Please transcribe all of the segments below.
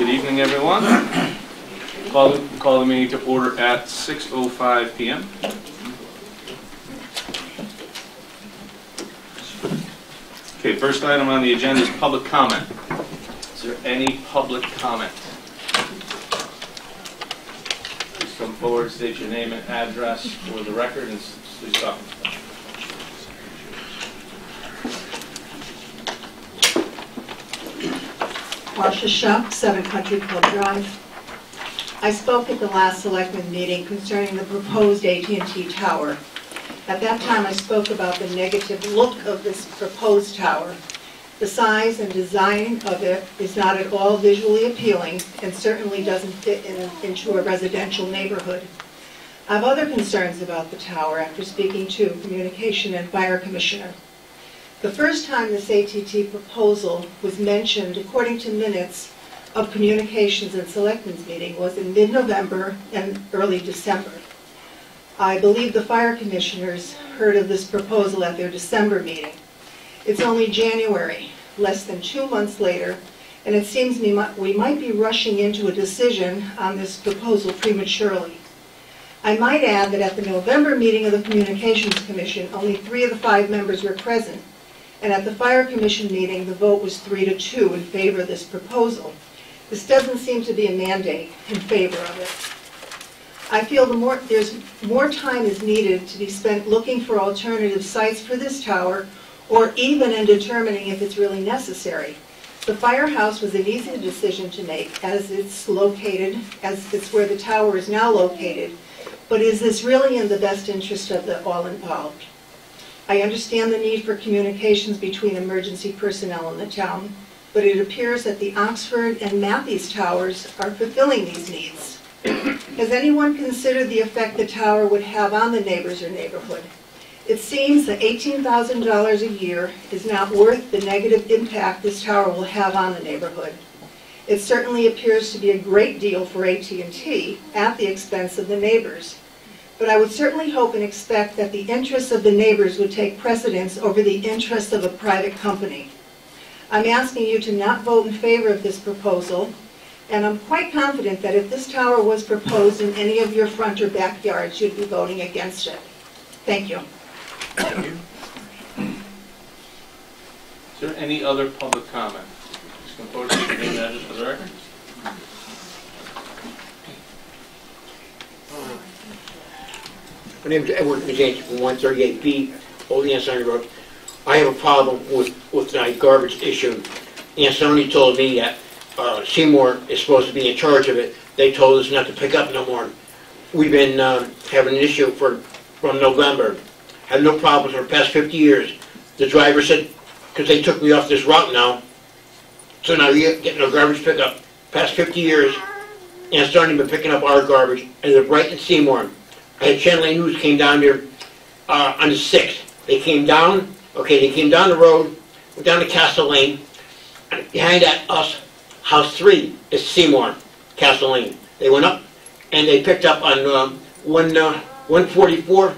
Good evening, everyone. Call the meeting to order at 6:05 p.m. Okay, first item on the agenda is public comment. Is there any public comment? Please come forward, state your name and address for the record, and please stop. Marcia Shuck, 7 Country Club Drive. I spoke at the last selectmen meeting concerning the proposed AT&T tower. At that time, I spoke about the negative look of this proposed tower. The size and design of it is not at all visually appealing and certainly doesn't fit into a residential neighborhood. I have other concerns about the tower after speaking to Communication and Fire Commissioner. The first time this AT&T proposal was mentioned, according to minutes of Communications and Selectmen's meeting, was in mid-November and early December. I believe the fire commissioners heard of this proposal at their December meeting. It's only January, less than 2 months later, and it seems we might be rushing into a decision on this proposal prematurely. I might add that at the November meeting of the Communications Commission, only 3 of the 5 members were present. And at the Fire Commission meeting, the vote was 3-2 in favor of this proposal. This doesn't seem to be a mandate in favor of it. I feel there's more time is needed to be spent looking for alternative sites for this tower, or even in determining if it's really necessary. The firehouse was an easy decision to make, as it's where the tower is now located. But is this really in the best interest of all involved? I understand the need for communications between emergency personnel in the town, but it appears that the Oxford and Matthews towers are fulfilling these needs. Has anyone considered the effect the tower would have on the neighbors or neighborhood? It seems that $18,000 a year is not worth the negative impact this tower will have on the neighborhood. It certainly appears to be a great deal for AT&T at the expense of the neighbors. But I would certainly hope and expect that the interests of the neighbors would take precedence over the interests of a private company. I'm asking you to not vote in favor of this proposal, and I'm quite confident that if this tower was proposed in any of your front or backyards, you'd be voting against it. Thank you. Thank you. Is there any other public comment? Please come forward, state your name and address for the record. My name is Edward Mazzanti from 138B, Old Ansoni Road. I have a problem with the garbage issue. Ansoni told me that Seymour is supposed to be in charge of it. They told us not to pick up no more. We've been having an issue from November. Had no problems for the past 50 years. The driver said, because they took me off this route now, so now you're getting no garbage pickup. Past 50 years, Ansoni been picking up our garbage, and they're right in Seymour. I had Channel 8 News came down there on the 6th. They came down the road, went down to Castle Lane, and behind us, house 3 is Seymour, Castle Lane. They went up and they picked up on 144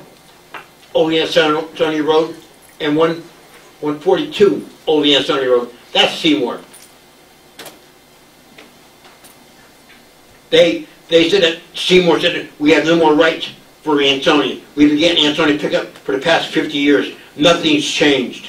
Old Ansoni Road and 142 Old Ansoni Road. That's Seymour. They said that Seymour said that we have no more rights for Ansoni. We've been getting Ansoni pickup for the past 50 years. Nothing's changed.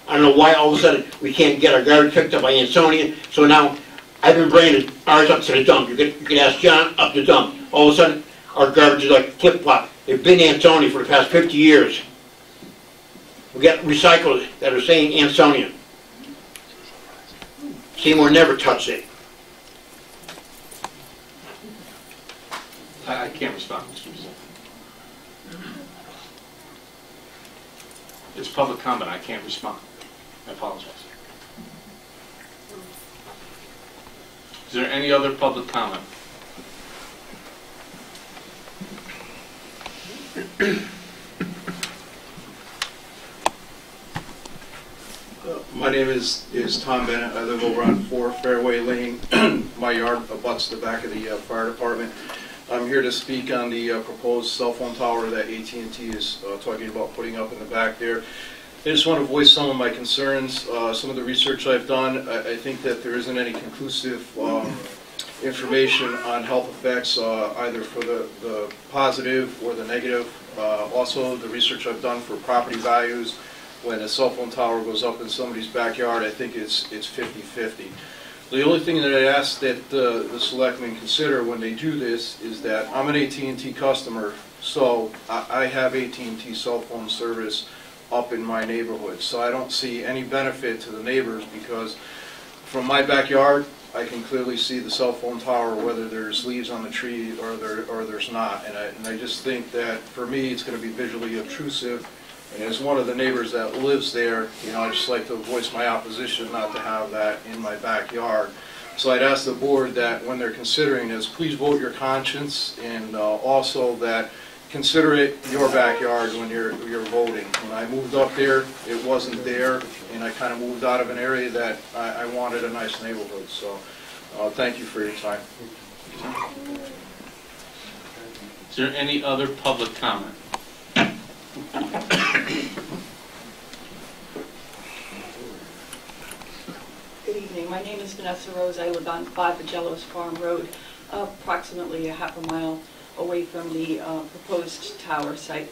I don't know why all of a sudden we can't get our garbage picked up by Ansoni. So now I've been bringing ours up to the dump. You can ask John up the dump. All of a sudden our garbage is like flip-flop. They've been Ansoni for the past 50 years. We got recycled that are saying Ansoni. Seymour never touched it. I can't respond, Mr. Mazzanti. It's public comment. I can't respond. I apologize. Is there any other public comment? My name is Tom Bennett. I live over on 4 Fairway Lane. My yard abuts the back of the fire department. I'm here to speak on the proposed cell phone tower that AT&T is talking about putting up in the back there. I just want to voice some of my concerns. Some of the research I've done, I think that there isn't any conclusive information on health effects, either for the positive or the negative. Also, the research I've done for property values, when a cell phone tower goes up in somebody's backyard, I think it's 50-50. The only thing that I ask that the selectmen consider when they do this is that I'm an AT&T customer, so I have AT&T cell phone service up in my neighborhood. So I don't see any benefit to the neighbors, because from my backyard, I can clearly see the cell phone tower, whether there's leaves on the tree or there's not. And I just think that for me, it's going to be visually obtrusive. And as one of the neighbors that lives there, you know, I just like to voice my opposition not to have that in my backyard. So I'd ask the board that when they're considering this, please vote your conscience, and also that consider it your backyard when you're voting. When I moved up there, it wasn't there, and I kind of moved out of an area that I wanted a nice neighborhood. So thank you for your time. Is there any other public comment? Good evening. My name is Vanessa Rose. I live on 5 Agellos Farm Road, approximately a half a mile away from the proposed tower site.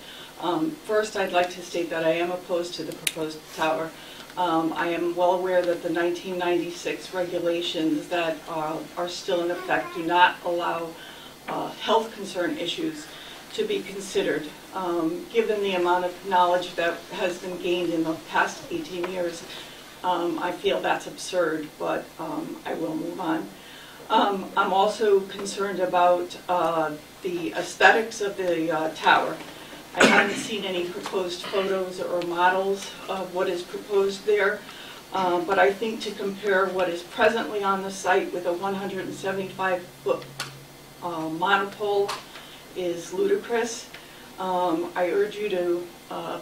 First, I'd like to state that I am opposed to the proposed tower. I am well aware that the 1996 regulations that are still in effect do not allow health concern issues to be considered. Given the amount of knowledge that has been gained in the past 18 years, I feel that's absurd, but I will move on. I'm also concerned about the aesthetics of the tower. I haven't seen any proposed photos or models of what is proposed there, but I think to compare what is presently on the site with a 175-foot monopole is ludicrous. I urge you to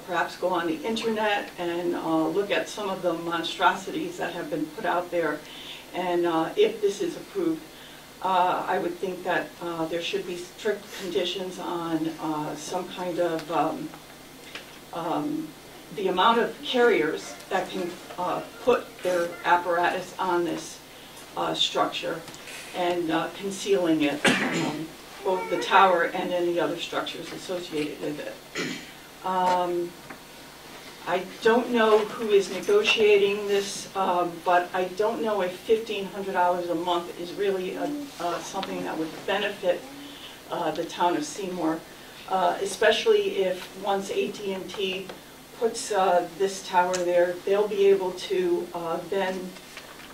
perhaps go on the internet and look at some of the monstrosities that have been put out there, and if this is approved, I would think that there should be strict conditions on some kind of the amount of carriers that can put their apparatus on this structure, and concealing it, both the tower and any other structures associated with it. I don't know who is negotiating this, but I don't know if $1,500 a month is really something that would benefit the town of Seymour, especially if once AT&T puts this tower there, they'll be able to then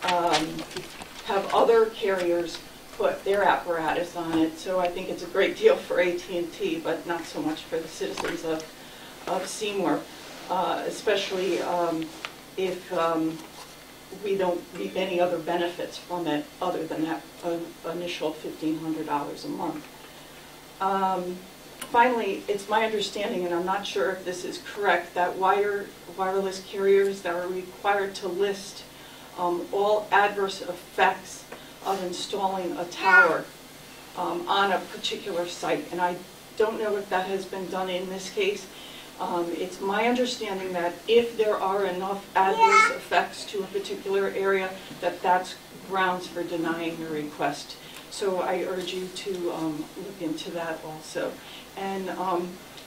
have other carriers put their apparatus on it. So I think it's a great deal for AT&T, but not so much for the citizens of Seymour. Especially if we don't reap any other benefits from it other than that initial $1,500 a month. Finally, it's my understanding, and I'm not sure if this is correct, that wireless carriers that are required to list all adverse effects of installing a tower on a particular site. And I don't know if that has been done in this case. It's my understanding that if there are enough adverse effects to a particular area, that that's grounds for denying the request. So I urge you to look into that also. And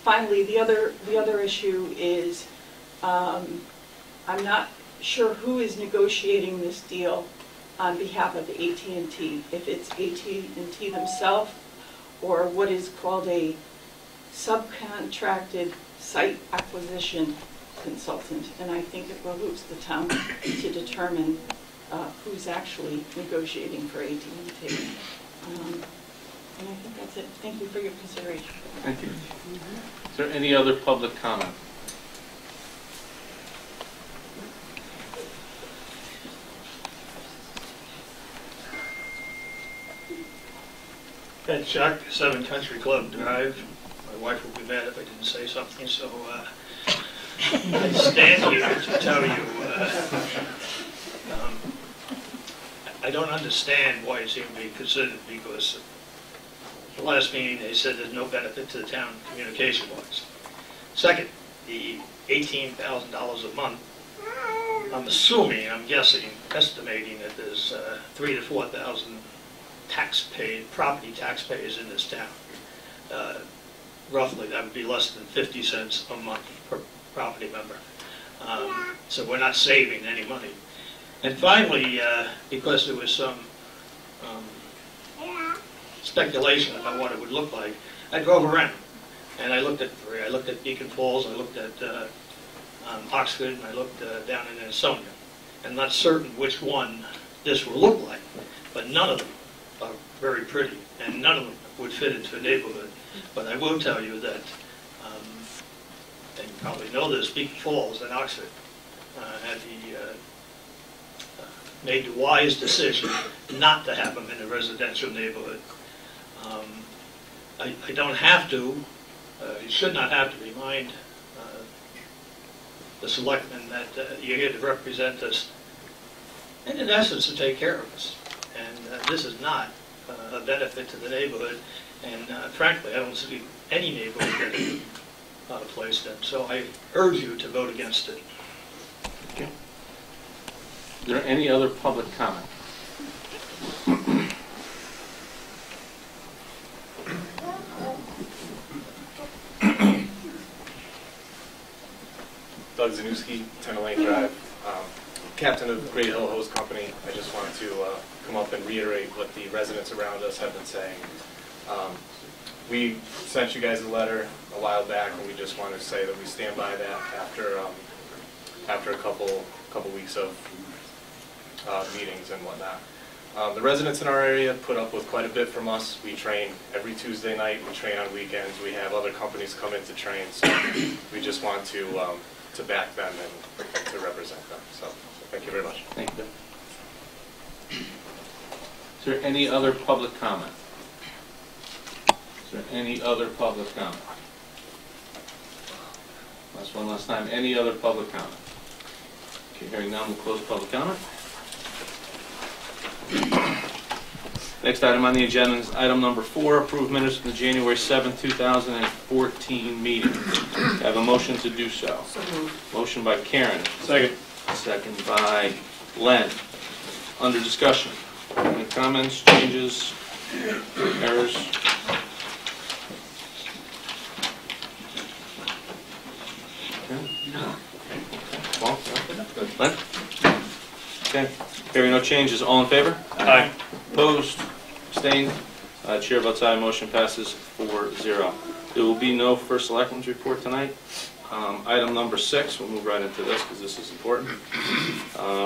finally, the other issue is I'm not sure who is negotiating this deal on behalf of AT&T. If it's AT&T themselves, or what is called a subcontracted site acquisition consultant, and I think it behooves the town to determine who's actually negotiating for AT&T. And I think that's it. Thank you for your consideration. Thank you. Is there any other public comment? Ed Chuck, 7 Country Club Drive. My wife would be mad if I didn't say something, so I stand here to tell you I don't understand why it's even being considered, because the last meeting they said there's no benefit to the town communication-wise. Second, the $18,000 a month, I'm assuming, I'm guessing, estimating that there's 3,000 to 4,000 property taxpayers in this town. Roughly, that would be less than 50 cents a month per property member. So we're not saving any money. And finally, because there was some speculation about what it would look like, I drove around and I looked at three. I looked at Beacon Falls, I looked at Oxford, and I looked down in Ansonia. I'm not certain which one this will look like, but none of them are very pretty, and none of them would fit into a neighborhood. But I will tell you that, and you probably know this, Beacon Falls and Oxford made the wise decision not to have them in a residential neighborhood. I don't have to, you should not have to remind the selectmen that you're here to represent us, and in essence to take care of us. And this is not a benefit to the neighborhood, and frankly I don't see any neighborhood getting placed in. So I urge you to vote against it. Okay. Is there any other public comment? Doug Zanuski, 10 Lane Drive, captain of Great Hill Hose Company. I just wanted to come up and reiterate what the residents around us have been saying. We sent you guys a letter a while back, and we just wanted to say that we stand by that after a couple weeks of meetings and whatnot. The residents in our area put up with quite a bit from us. We train every Tuesday night. We train on weekends. We have other companies come in to train. So we just want to back them and to represent them. So thank you very much. Thank you. Is there any other public comment? Is there any other public comment? Last time. Any other public comment? Okay, hearing none, we'll close public comment. Next item on the agenda is item number 4, approve minutes from the January 7th, 2014 meeting. I have a motion to do so. Motion by Karen. Second. Second by Len. Under discussion. Any comments, changes, errors? Well, good. Len? Okay. Hearing no changes, all in favor? Aye. Opposed? Abstained? Chair votes aye, motion passes 4-0. There will be no first selectmen's report tonight. Item number 6, we'll move right into this because this is important.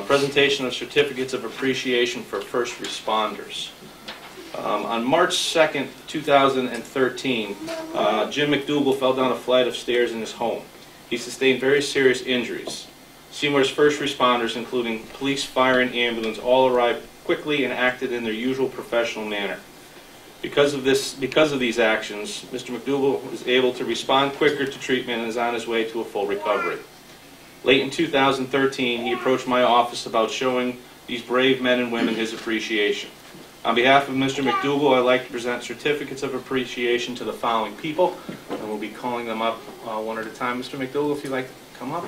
Presentation of certificates of appreciation for first responders. On March 2nd, 2013, Jim McDougal fell down a flight of stairs in his home. He sustained very serious injuries. Seymour's first responders, including police, fire, and ambulance, all arrived quickly and acted in their usual professional manner. Because of these actions, Mr. McDougal was able to respond quicker to treatment and is on his way to a full recovery. Late in 2013, he approached my office about showing these brave men and women his appreciation. On behalf of Mr. McDougal, I'd like to present certificates of appreciation to the following people, and we'll be calling them up one at a time. Mr. McDougal, if you'd like to come up.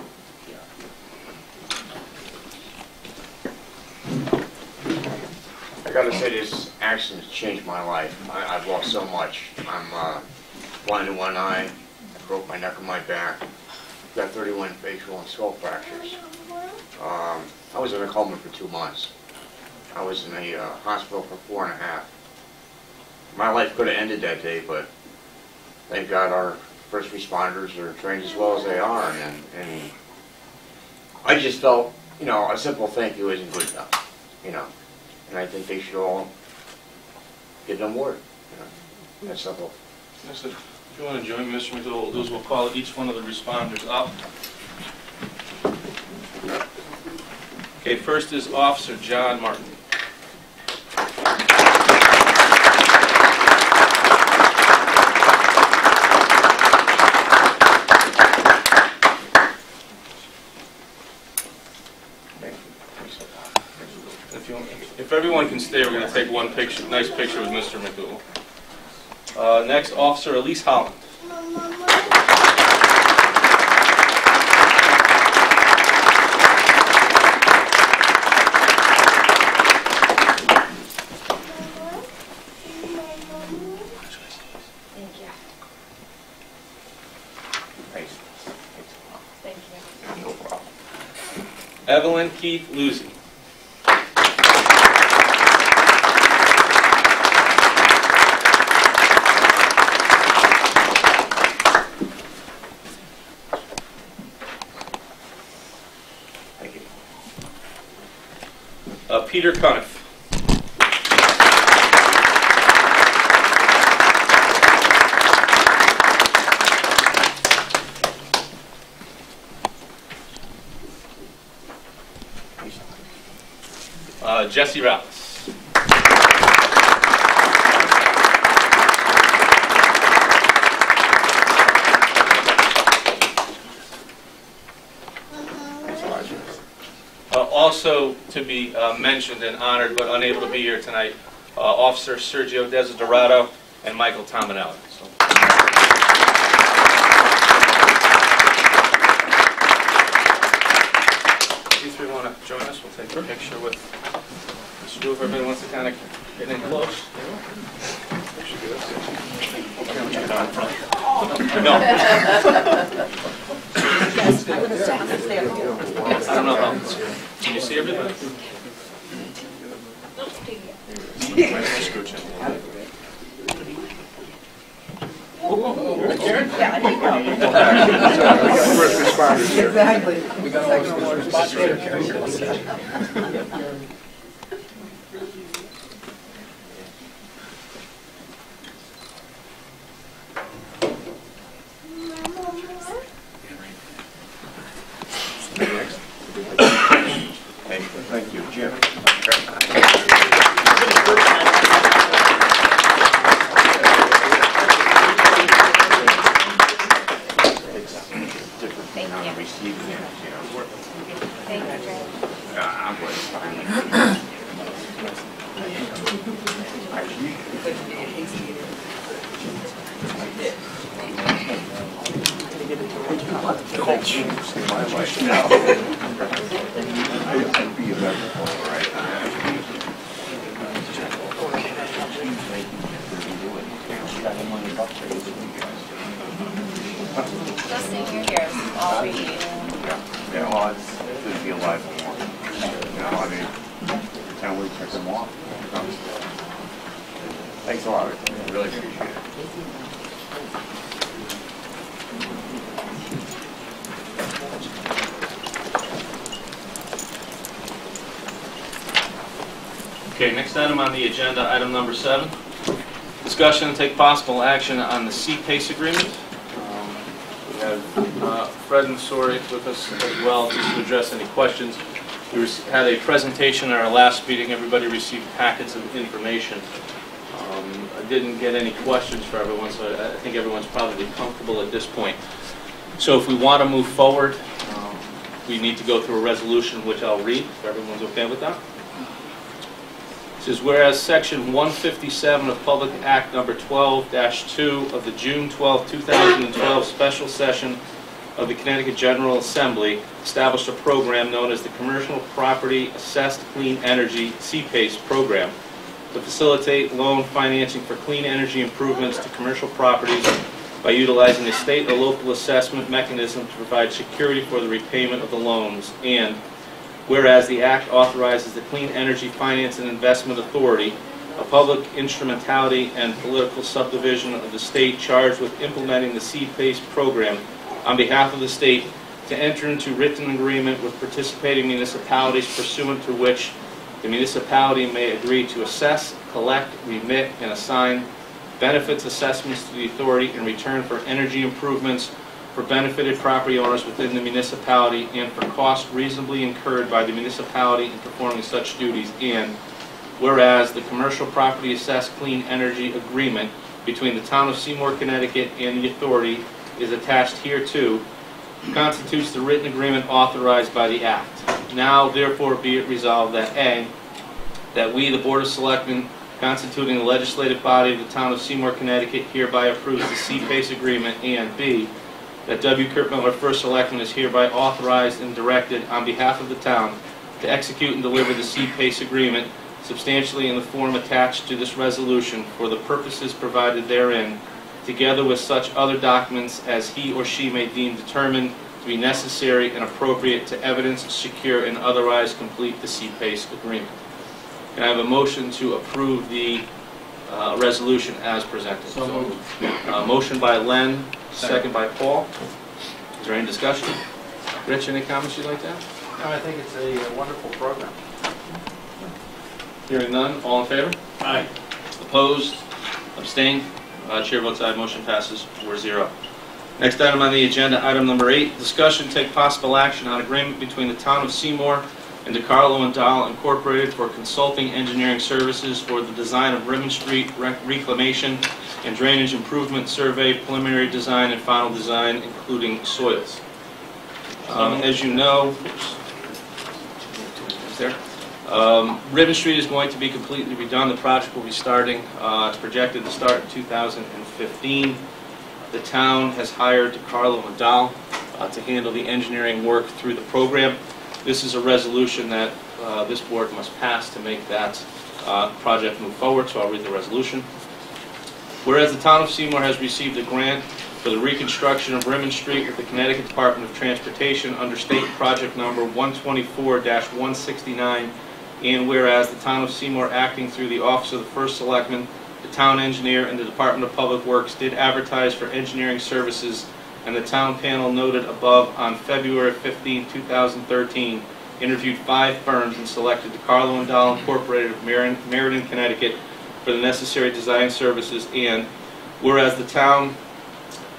I gotta say, this accident changed my life. I've lost so much. I'm blind in one eye, broke my neck and my back, got 31 facial and skull fractures. I was in a coma for 2 months. I was in a hospital for 4.5. My life could have ended that day, but thank God our first responders are trained as well as they are, and I just felt, you know, a simple thank you isn't good enough, you know. And I think they should all get an award. You know, that's simple. If you want to join me, Mr. McDougal, what we'll do is we'll call each one of the responders up. Okay, first is Officer John Martin. If everyone can stay, we're going to take one picture, nice picture with Mr. McDougal. Next, Officer Elise Holland. Evelyn Keith Lucy. Peter Cuniff. Jesse Rallis. Also to be mentioned and honored, but unable to be here tonight, Officer Sergio Desiderato and Michael Tominelli. So. You three want to join us? We'll take a picture with Mr. Drew if everybody wants to kind of get in close. No. I don't know how. Can you see everybody? First responders here. Exactly. We got all those responders here. Thank you, Jim. Thank you. Receiving it, you know. Thank you, Jim. I'm going to find I'd be a better one, right? Just seeing you here is all for you. Yeah, well, it's good to be alive for more. You know, I mean, can't wait to check them off. Thanks a lot. I really appreciate it. Okay, next item on the agenda, item number 7. Discussion and take possible action on the C-PACE agreement. We have Fred and Sori with us as well, just to address any questions. We had a presentation at our last meeting. Everybody received packets of information. I didn't get any questions for everyone, so I think everyone's probably comfortable at this point. So if we want to move forward, we need to go through a resolution, which I'll read, if everyone's okay with that. It says, whereas Section 157 of Public Act Number 12-2 of the June 12, 2012 special session of the Connecticut General Assembly established a program known as the Commercial Property Assessed Clean Energy C-PACE program to facilitate loan financing for clean energy improvements to commercial properties by utilizing a state or local assessment mechanism to provide security for the repayment of the loans. And whereas the Act authorizes the Clean Energy Finance and Investment Authority, a public instrumentality and political subdivision of the state charged with implementing the C-PACE program on behalf of the state, to enter into written agreement with participating municipalities pursuant to which the municipality may agree to assess, collect, remit, and assign benefits assessments to the authority in return for energy improvements for benefited property owners within the municipality and for costs reasonably incurred by the municipality in performing such duties. And whereas the Commercial Property Assessed Clean Energy Agreement between the Town of Seymour, Connecticut and the authority is attached hereto, constitutes the written agreement authorized by the Act. Now therefore be it resolved that A, that we, the Board of Selectmen, constituting the legislative body of the Town of Seymour, Connecticut, hereby approves the C-PACE agreement, and B, that W. Kurt Miller, First Selectman, is hereby authorized and directed on behalf of the town to execute and deliver the C-PACE agreement substantially in the form attached to this resolution for the purposes provided therein, together with such other documents as he or she may deem determined to be necessary and appropriate to evidence, secure, and otherwise complete the CPACE agreement. Can I have a motion to approve the resolution as presented? So moved. Motion by Len, second by Paul. Is there any discussion? Rich, any comments you'd like to have? No, I think it's a wonderful program. Hearing none, all in favor? Aye. Opposed? Abstained? Chair votes aye, motion passes 4-0. Next item on the agenda, item number 8, discussion take possible action on agreement between the Town of Seymour and DeCarlo and Dahl Incorporated for consulting engineering services for the design of Rimmon Street reclamation and drainage improvement survey, preliminary design, and final design, including soils. As you know, Rimmon Street is going to be completely redone. The project will be starting, it's projected to start in 2015. The town has hired DeCarlo and Dahl to handle the engineering work through the program. This is a resolution that this board must pass to make that project move forward, so I'll read the resolution. Whereas the Town of Seymour has received a grant for the reconstruction of Rimmon Street with the Connecticut Department of Transportation under state project number 124-169, and whereas the Town of Seymour, acting through the Office of the First Selectman, the Town Engineer, and the Department of Public Works did advertise for engineering services, and the Town Panel noted above on February 15, 2013, interviewed 5 firms and selected DeCarlo and Dahl Incorporated of Meriden, Connecticut for the necessary design services, and whereas the Town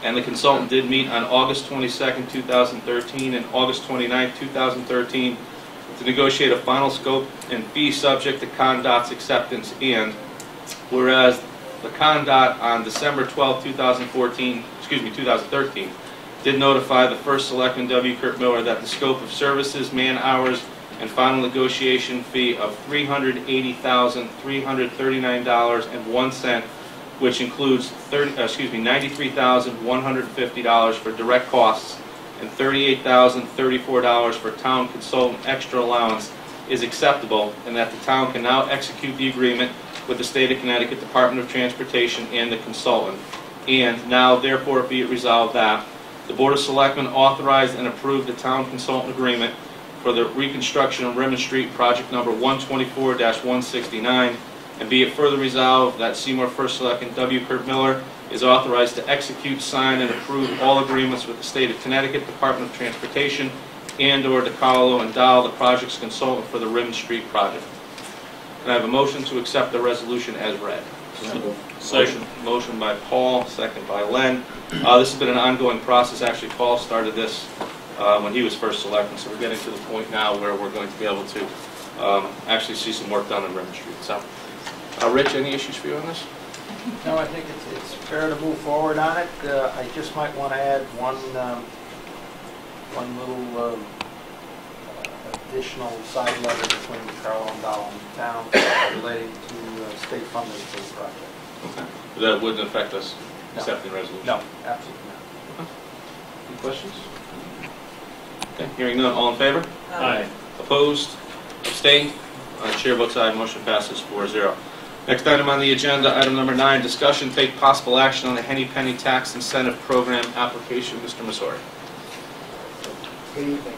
and the consultant did meet on August 22, 2013 and August 29, 2013 to negotiate a final scope and fee subject to CONDOT's acceptance, and whereas the CONDOT on December 12, 2013 did notify the First Selectman W. Kurt Miller that the scope of services, man hours, and final negotiation fee of $380,339.01, which includes $93,150 for direct costs and $38,034 for town consultant extra allowance, is acceptable, and that the town can now execute the agreement with the State of Connecticut Department of Transportation and the consultant. And now, therefore, be it resolved that the Board of Selectmen authorized and approved the town consultant agreement for the reconstruction of Rimmon Street, project number 124-169, and be it further resolved that Seymour First Selectman W. Kurt Miller is authorized to execute, sign, and approve all agreements with the State of Connecticut Department of Transportation and/or DeCarlo and Dahl, the project's consultant for the Rimmon Street project. Can I have a motion to accept the resolution as read? Motion by Paul, second by Len. This has been an ongoing process. Actually, Paul started this when he was first selectman, so we're getting to the point now where we're going to be able to actually see some work done on Rimmon Street. So, Rich, any issues for you on this? No, I think it's fair to move forward on it. I just might want to add one little additional side letter between DeCarlo and Dahl and the town relating to state funding for the project. Okay. But that wouldn't affect us accepting the resolution? No, absolutely not. Okay. Any questions? Okay, hearing none, all in favor? Aye. Opposed? Abstained? Chair votes aye, motion passes 4-0. Next item on the agenda, item number 9, discussion take possible action on the Henny Penny Tax Incentive Program application. Mr. Masori. Good evening.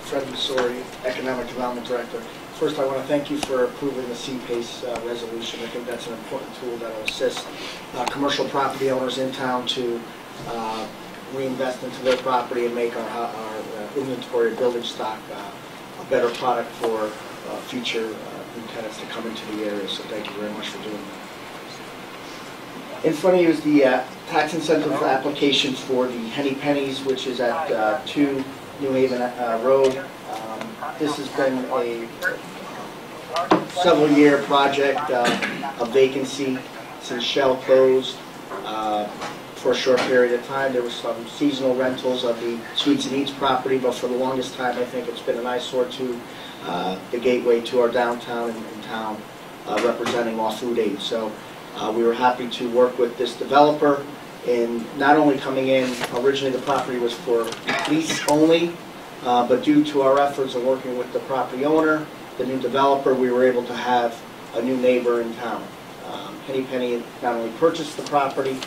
Fred Masori, Economic Development Director. First, I want to thank you for approving the CPACE resolution. I think that's an important tool that will assist commercial property owners in town to reinvest into their property and make our inventory building stock a better product for future new tenants to come into the area. So thank you very much for doing that. In front of you is the tax incentive application for the Henny Pennies, which is at 2 New Haven Road. This has been a several-year project, a vacancy since Shell closed for a short period of time. There was some seasonal rentals of the Sweets and Eats property, but for the longest time I think it's been an eyesore to the gateway to our downtown and town, representing all food aid. So we were happy to work with this developer in not only coming in, originally the property was for lease only, but due to our efforts of working with the property owner, the new developer, we were able to have a new neighbor in town. Henny Penny not only purchased the property,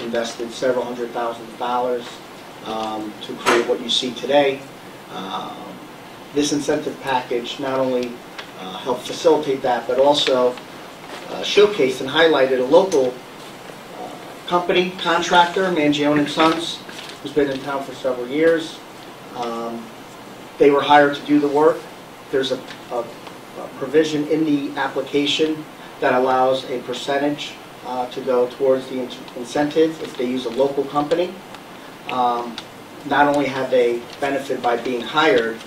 invested several $100,000 to create what you see today. This incentive package not only helped facilitate that, but also showcased and highlighted a local company, contractor, Mangione & Sons, who's been in town for several years. They were hired to do the work. There's a provision in the application that allows a percentage to go towards the incentive if they use a local company. Not only have they benefited by being hired,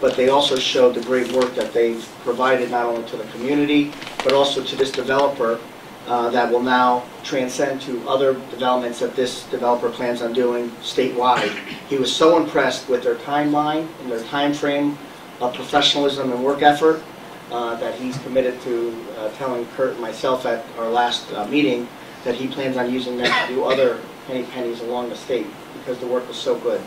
but they also showed the great work that they've provided not only to the community, but also to this developer that will now transcend to other developments that this developer plans on doing statewide. He was so impressed with their timeline and their time frame of professionalism and work effort that he's committed to telling Kurt and myself at our last meeting that he plans on using them to do other Henny Pennies along the state because the work was so good.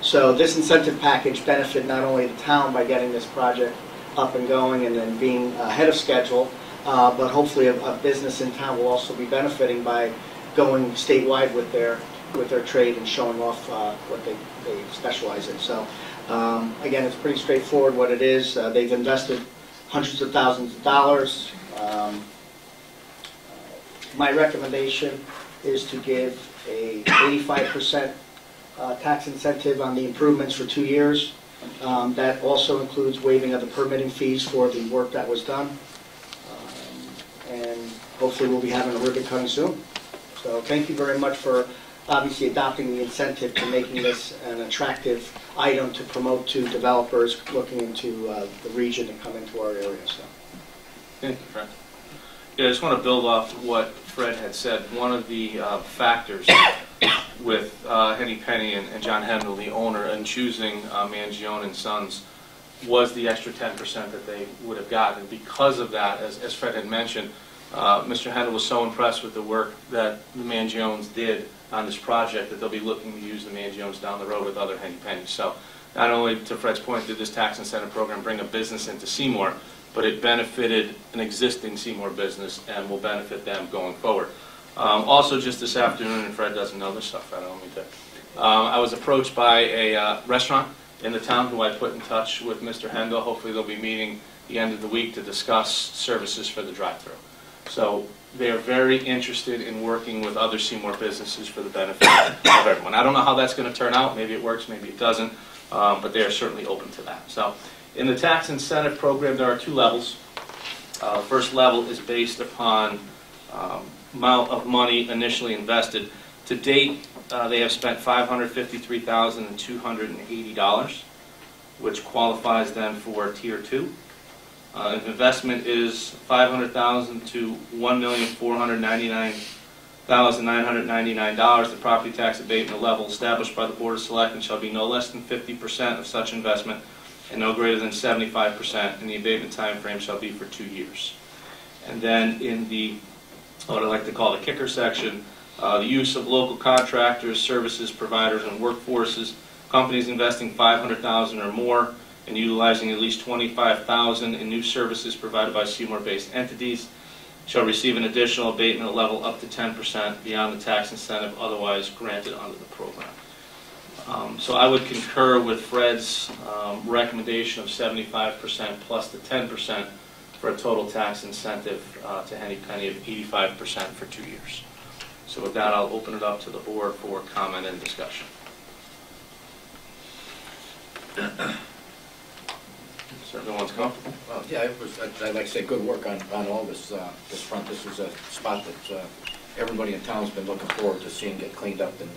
So this incentive package benefited not only the town by getting this project up and going and then being ahead of schedule, but hopefully a business in town will also be benefiting by going statewide with their trade and showing off what they specialize in. So again, it's pretty straightforward what it is. They've invested hundreds of thousands of dollars. My recommendation is to give a 85% tax incentive on the improvements for 2 years. That also includes waiving of the permitting fees for the work that was done. And hopefully we'll be having a ribbon cutting soon. So thank you very much for obviously adopting the incentive to making this an attractive item to promote to developers looking into the region and come into our area. So. Thank you, Fred. Yeah, I just want to build off what Fred had said. One of the factors with Henny Penny and John Hendel, the owner, in choosing Mangione & Sons was the extra 10% that they would have gotten. And because of that, as Fred had mentioned, Mr. Hendel was so impressed with the work that the Mangiones did on this project that they'll be looking to use the Mangiones down the road with other Henny Pennies. So not only, to Fred's point, did this tax incentive program bring a business into Seymour, but it benefited an existing Seymour business and will benefit them going forward. Also, just this afternoon, and Fred doesn't know this stuff, I don't mean to. I was approached by a restaurant in the town who I put in touch with Mr. Hendel. Hopefully they'll be meeting the end of the week to discuss services for the drive-thru. So they're very interested in working with other Seymour businesses for the benefit of everyone. I don't know how that's going to turn out. Maybe it works, maybe it doesn't, but they are certainly open to that. So in the tax incentive program, there are 2 levels. First level is based upon amount of money initially invested. To date, they have spent $553,280, which qualifies them for Tier 2. Investment is $500,000 to $1,499,999. The property tax abatement level established by the Board of Selectmen shall be no less than 50% of such investment and no greater than 75%, and the abatement time frame shall be for 2 years. And then in the, what I like to call the kicker section, the use of local contractors, services providers, and workforces, companies investing $500,000 or more, and utilizing at least $25,000 in new services provided by Seymour-based entities shall receive an additional abatement level up to 10% beyond the tax incentive otherwise granted under the program. So I would concur with Fred's recommendation of 75% plus the 10% for a total tax incentive to Henny Penny of 85% for 2 years. So with that, I'll open it up to the board for comment and discussion. So everyone's comfortable? Well, yeah, I'd like to say good work on all this this front. This was a spot that everybody in town's been looking forward to seeing get cleaned up and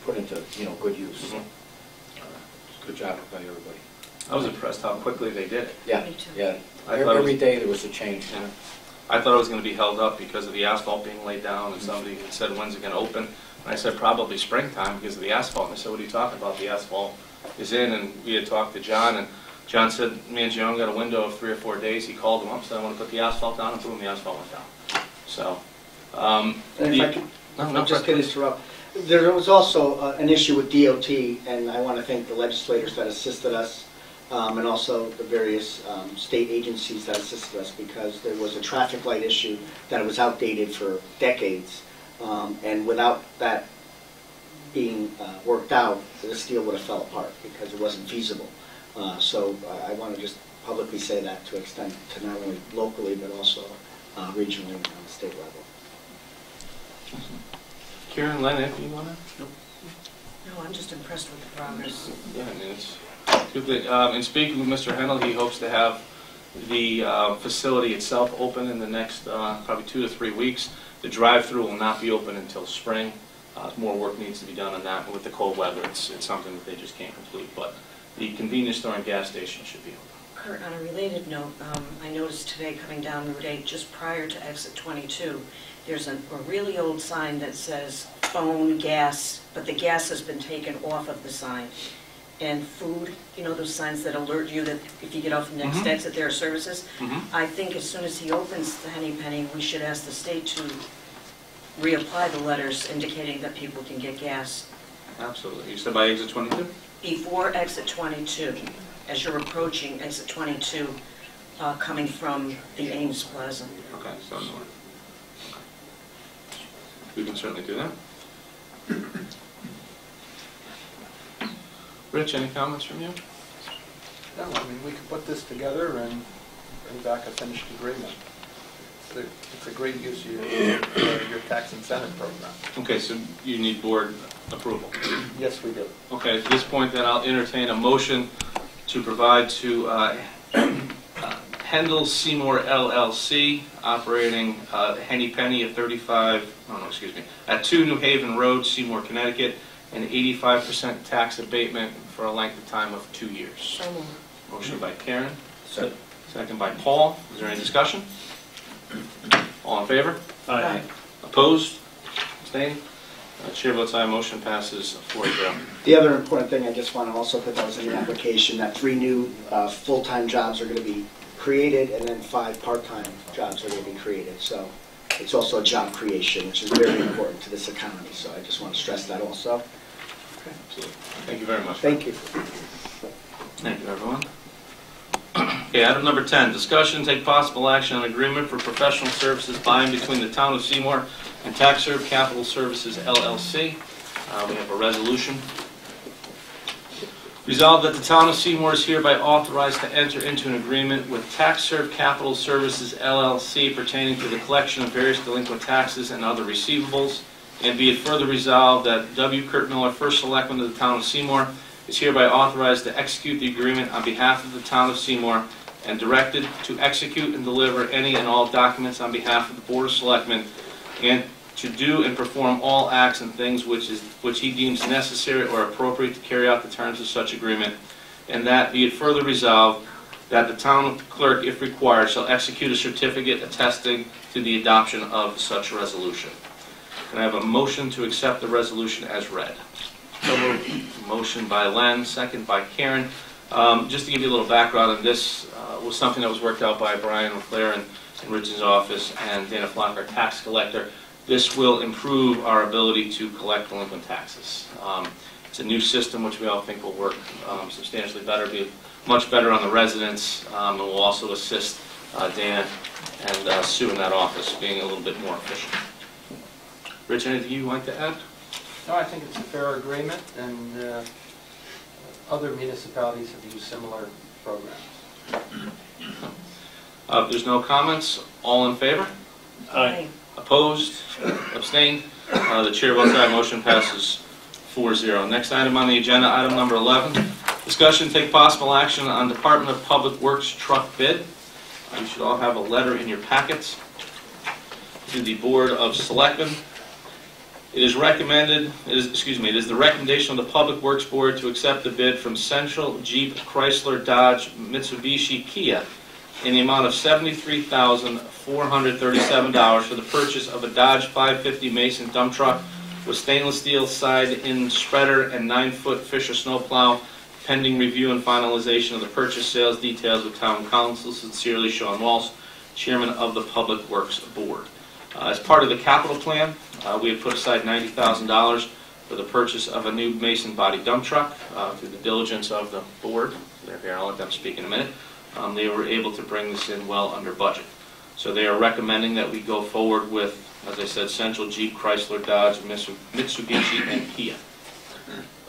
put into good use. Mm-hmm. Good job by everybody. I was impressed how quickly they did it. Yeah, yeah. Every day there was a change. Yeah. I thought it was going to be held up because of the asphalt being laid down, and somebody had said, when's it going to open? And I said, probably springtime because of the asphalt. And I said, what are you talking about? The asphalt is in, and we had talked to John, and John said, Mangione got a window of 3 or 4 days. He called him up, said, I want to put the asphalt down, and boom, the asphalt went down. So, and if I could just please. interrupt. There was also an issue with DOT, and I want to thank the legislators that assisted us, and also the various state agencies that assisted us, because there was a traffic light issue that was outdated for decades, and without that being worked out, this deal would have fell apart because it wasn't feasible. So I want to just publicly say that to extend to not only locally but also regionally and on the state level. Karen, Len, anything you want to? No, I'm just impressed with the progress. Yeah, I mean, it's good. In speaking with Mr. Henny, he hopes to have the facility itself open in the next probably 2 to 3 weeks. The drive-through will not be open until spring. More work needs to be done on that, and with the cold weather, it's something that they just can't complete. But the convenience store and gas station should be open. Kurt, on a related note, I noticed today coming down Route 8, just prior to exit 22, there's a really old sign that says phone, gas, but the gas has been taken off of the sign. And food, you know those signs that alert you that if you get off the next exit there are services? I think as soon as he opens the Henny Penny, we should ask the state to reapply the letters indicating that people can get gas. Absolutely. You said by exit 22? Before exit 22, as you're approaching exit 22, coming from the Ames Plaza. Okay, so north. We can certainly do that. Rich, any comments from you? No, I mean, we could put this together and bring back a finished agreement. It's a great use of your tax incentive program. Okay, so you need board approval. Yes, we do. Okay, at this point then I'll entertain a motion to provide to Hendel Seymour LLC, operating Henny Penny at 2 New Haven Road, Seymour, Connecticut, an 85% tax abatement for a length of time of 2 years. So moved. Motion by Karen. Second by Paul. Is there any discussion? All in favor? Aye. Opposed? Abstained? Chair votes aye. Motion passes 4-0. The other important thing I just want to also put that was in the application, that 3 new full-time jobs are going to be created and then 5 part-time jobs are going to be created. So it's also a job creation, which is very important to this economy. So I just want to stress that also. Okay, absolutely. Thank you very much. Thank you. Thank you, everyone. Okay, item number 10, discussion, take possible action on agreement for professional services by and between the Town of Seymour and TaxServ Capital Services, LLC. We have a resolution. Resolved that the Town of Seymour is hereby authorized to enter into an agreement with TaxServ Capital Services, LLC pertaining to the collection of various delinquent taxes and other receivables, and be it further resolved that W. Kurt Miller, First Selectman of the Town of Seymour, is hereby authorized to execute the agreement on behalf of the Town of Seymour and directed to execute and deliver any and all documents on behalf of the Board of Selectmen and to do and perform all acts and things which he deems necessary or appropriate to carry out the terms of such agreement, and that be it further resolved that the town clerk, if required, shall execute a certificate attesting to the adoption of such resolution. Can I have a motion to accept the resolution as read? So moved. Motion by Len, second by Karen. Just to give you a little background on this, was something that was worked out by Brian LeClaire in Richard's office and Dana Flock, our tax collector. This will improve our ability to collect delinquent taxes. It's a new system which we all think will work substantially better, be much better on the residents, and will also assist Dana and Sue in that office being a little bit more efficient. Rich, anything you'd like to add? No, I think it's a fair agreement, and other municipalities have used similar programs. If there's no comments, all in favor? Aye. Opposed? Abstained? The chair votes aye. Motion passes 4-0. Next item on the agenda, item number 11. Discussion, take possible action on Department of Public Works truck bid. You should all have a letter in your packets to the Board of Selectmen. It is the recommendation of the Public Works Board to accept the bid from Central Jeep Chrysler Dodge Mitsubishi Kia in the amount of $73,437 for the purchase of a Dodge 550 Mason dump truck with stainless steel side-in spreader and 9-foot Fisher snowplow, pending review and finalization of the purchase sales details with Town Council. Sincerely, Sean Walsh, Chairman of the Public Works Board. As part of the capital plan, we had put aside $90,000 for the purchase of a new Mason body dump truck. Through the diligence of the board, they're here, I'll let them speak in a minute, they were able to bring this in well under budget. So they are recommending that we go forward with, as I said, Central Jeep, Chrysler, Dodge, Mitsubishi, and Kia.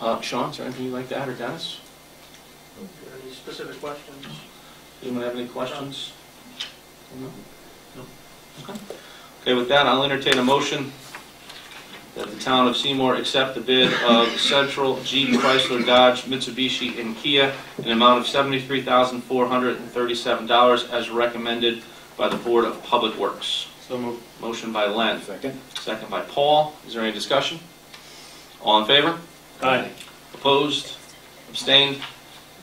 Sean, is there anything you'd like to add, or Dennis? Any specific questions? Anyone have any questions? No? No. Okay. Okay, with that, I'll entertain a motion that the town of Seymour accept the bid of Central Jeep Chrysler Dodge Mitsubishi and Kia in an amount of $73,437 as recommended by the Board of Public Works. So moved. Motion by Len. Second. Second by Paul. Is there any discussion? All in favor? Aye. Opposed? Abstained?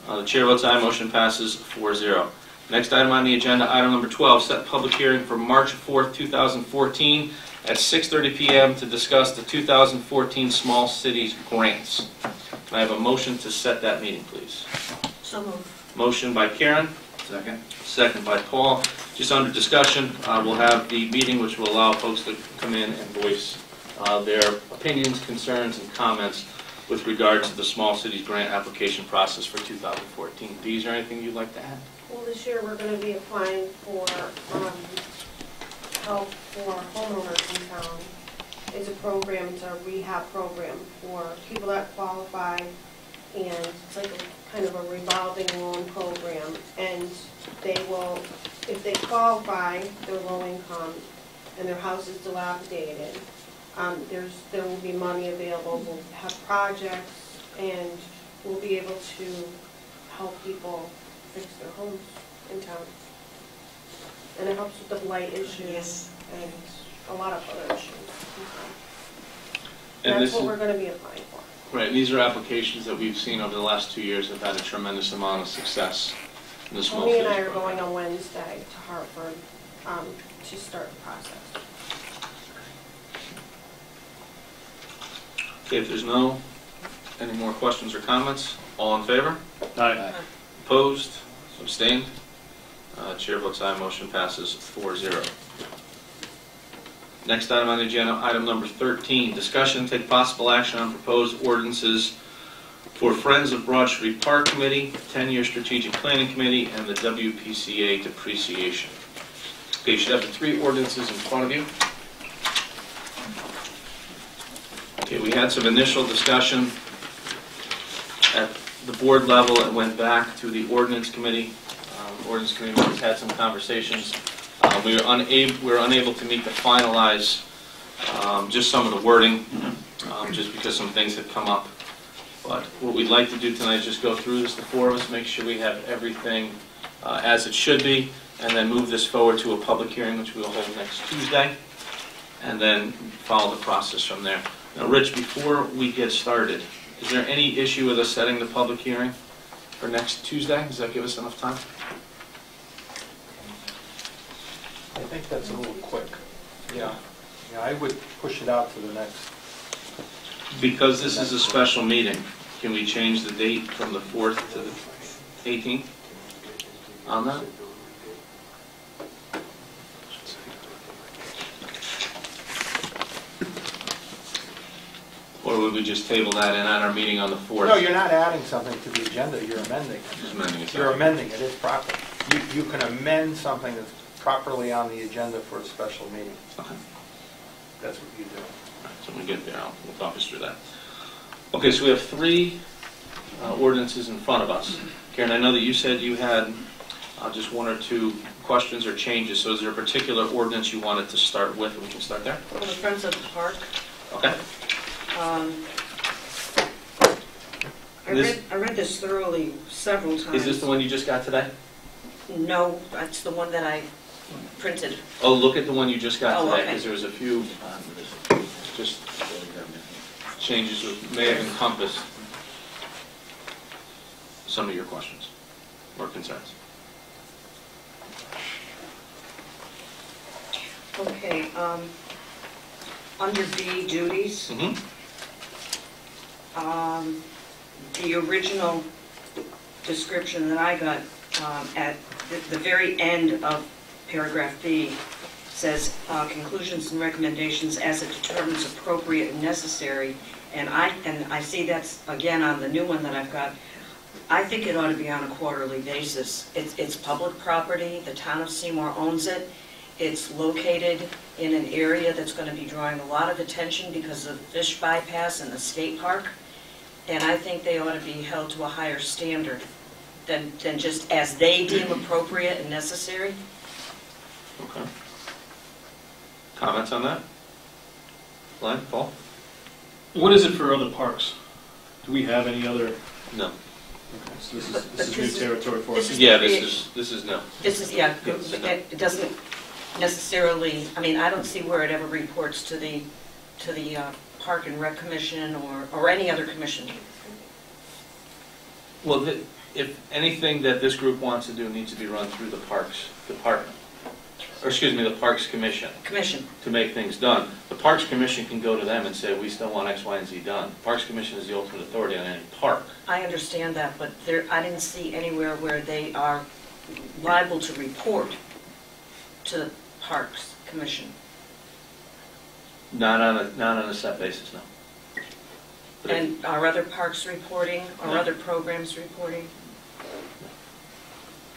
The chair votes aye. Motion passes 4-0. Next item on the agenda, item number 12, set public hearing for March 4th, 2014 at 6:30 p.m. to discuss the 2014 Small Cities Grants. Can I have a motion to set that meeting, please? So moved. Motion by Karen. Second. Second by Paul. Just under discussion, we'll have the meeting which will allow folks to come in and voice their opinions, concerns, and comments with regard to the Small Cities Grant application process for 2014. Dee, is there anything you'd like to add? Well, this year we're going to be applying for help for homeowners in town. It's a program, it's a rehab program for people that qualify, and it's like a kind of a revolving loan program. And they will, if they qualify, they're low income, and their house is dilapidated, there will be money available. We'll have projects, and we'll be able to help people fix their homes in town. And it helps with the blight issue. Yes. And a lot of other issues. And That's this what is- we're going to be applying for. Right, these are applications that we've seen over the last 2 years have had a tremendous amount of success in the small Tony cities and I are program. going on Wednesday to Hartford to start the process. Okay, if there's any more questions or comments, all in favor? Aye. Opposed? Abstained? Chair votes aye. Motion passes 4-0. Next item on the agenda, item number 13, discussion and take possible action on proposed ordinances for Friends of Broad Street Park Committee, 10-year Strategic Planning Committee, and the WPCA depreciation. Okay, you should have the 3 ordinances in front of you. Okay, we had some initial discussion at the board level. It went back to the Ordinance Committee. Ordinance Committee members had some conversations. We were unable to meet to finalize just some of the wording, just because some things had come up. But what we'd like to do tonight is just go through this, the 4 of us, make sure we have everything as it should be, and then move this forward to a public hearing, which we will hold next Tuesday, and then follow the process from there. Now, Rich, before we get started, is there any issue with us setting the public hearing for next Tuesday? Does that give us enough time? I think that's a little quick. Yeah, I would push it out to the next. Because this is a special meeting, can we change the date from the 4th to the 18th on that? Or would we just table that in on our meeting on the 4th? No, you're not adding something to the agenda, you're amending it. Just amending it. You're amending it, it's proper. You can amend something that's properly on the agenda for a special meeting. Okay. That's what you do. All right, so when we get there, we'll talk us through that. Okay, so we have 3 ordinances in front of us. Karen, I know that you said you had just 1 or 2 questions or changes, so is there a particular ordinance you wanted to start with? We can start there? Well, the Friends of the Park. Okay. I read this thoroughly several times. Is this the one you just got today? No, that's the one that I printed. Oh, look at the one you just got Oh, today, okay. because there was a few just changes that may have encompassed some of your questions or concerns. Okay, under D, duties, Mm-hmm. the original description that I got at the very end of paragraph B says, conclusions and recommendations as it determines appropriate and necessary. And I see that's, again, on the new one that I've got. I think it ought to be on a quarterly basis. It's public property. The town of Seymour owns it. It's located in an area that's going to be drawing a lot of attention because of fish bypass and the skate park. And I think they ought to be held to a higher standard than just as they deem appropriate and necessary. Okay. Comments on that? Glenn, Paul? What is it for other parks? Do we have any other? No. Okay, so this But is new territory for us. Yeah, this is no. This is, yeah, Yes, no. it doesn't necessarily, I mean, I don't see where it ever reports to the Park and Rec Commission or any other commission. Well, if anything that this group wants to do needs to be run through the Parks Department, or excuse me, the Parks Commission, to make things done. The Parks Commission can go to them and say, we still want X, Y, and Z done. The Parks Commission is the ultimate authority on any park. I understand that, but I didn't see anywhere where they are liable to report to the Parks Commission. Not on a set basis, no. But And are other parks reporting, or No. other programs reporting?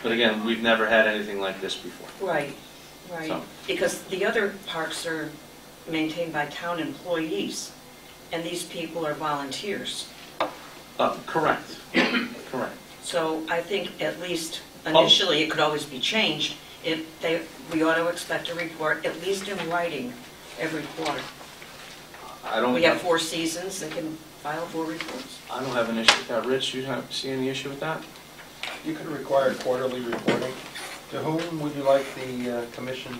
But again, we've never had anything like this before. Right, right. So- Because the other parks are maintained by town employees, and these people are volunteers. Correct. Correct. So I think at least initially, it could always be changed, we ought to expect a report, at least in writing, every quarter. We have 4 seasons, they can file 4 reports. I don't have an issue with that. Rich, you see any issue with that? You could require quarterly reporting. To whom would you like the commission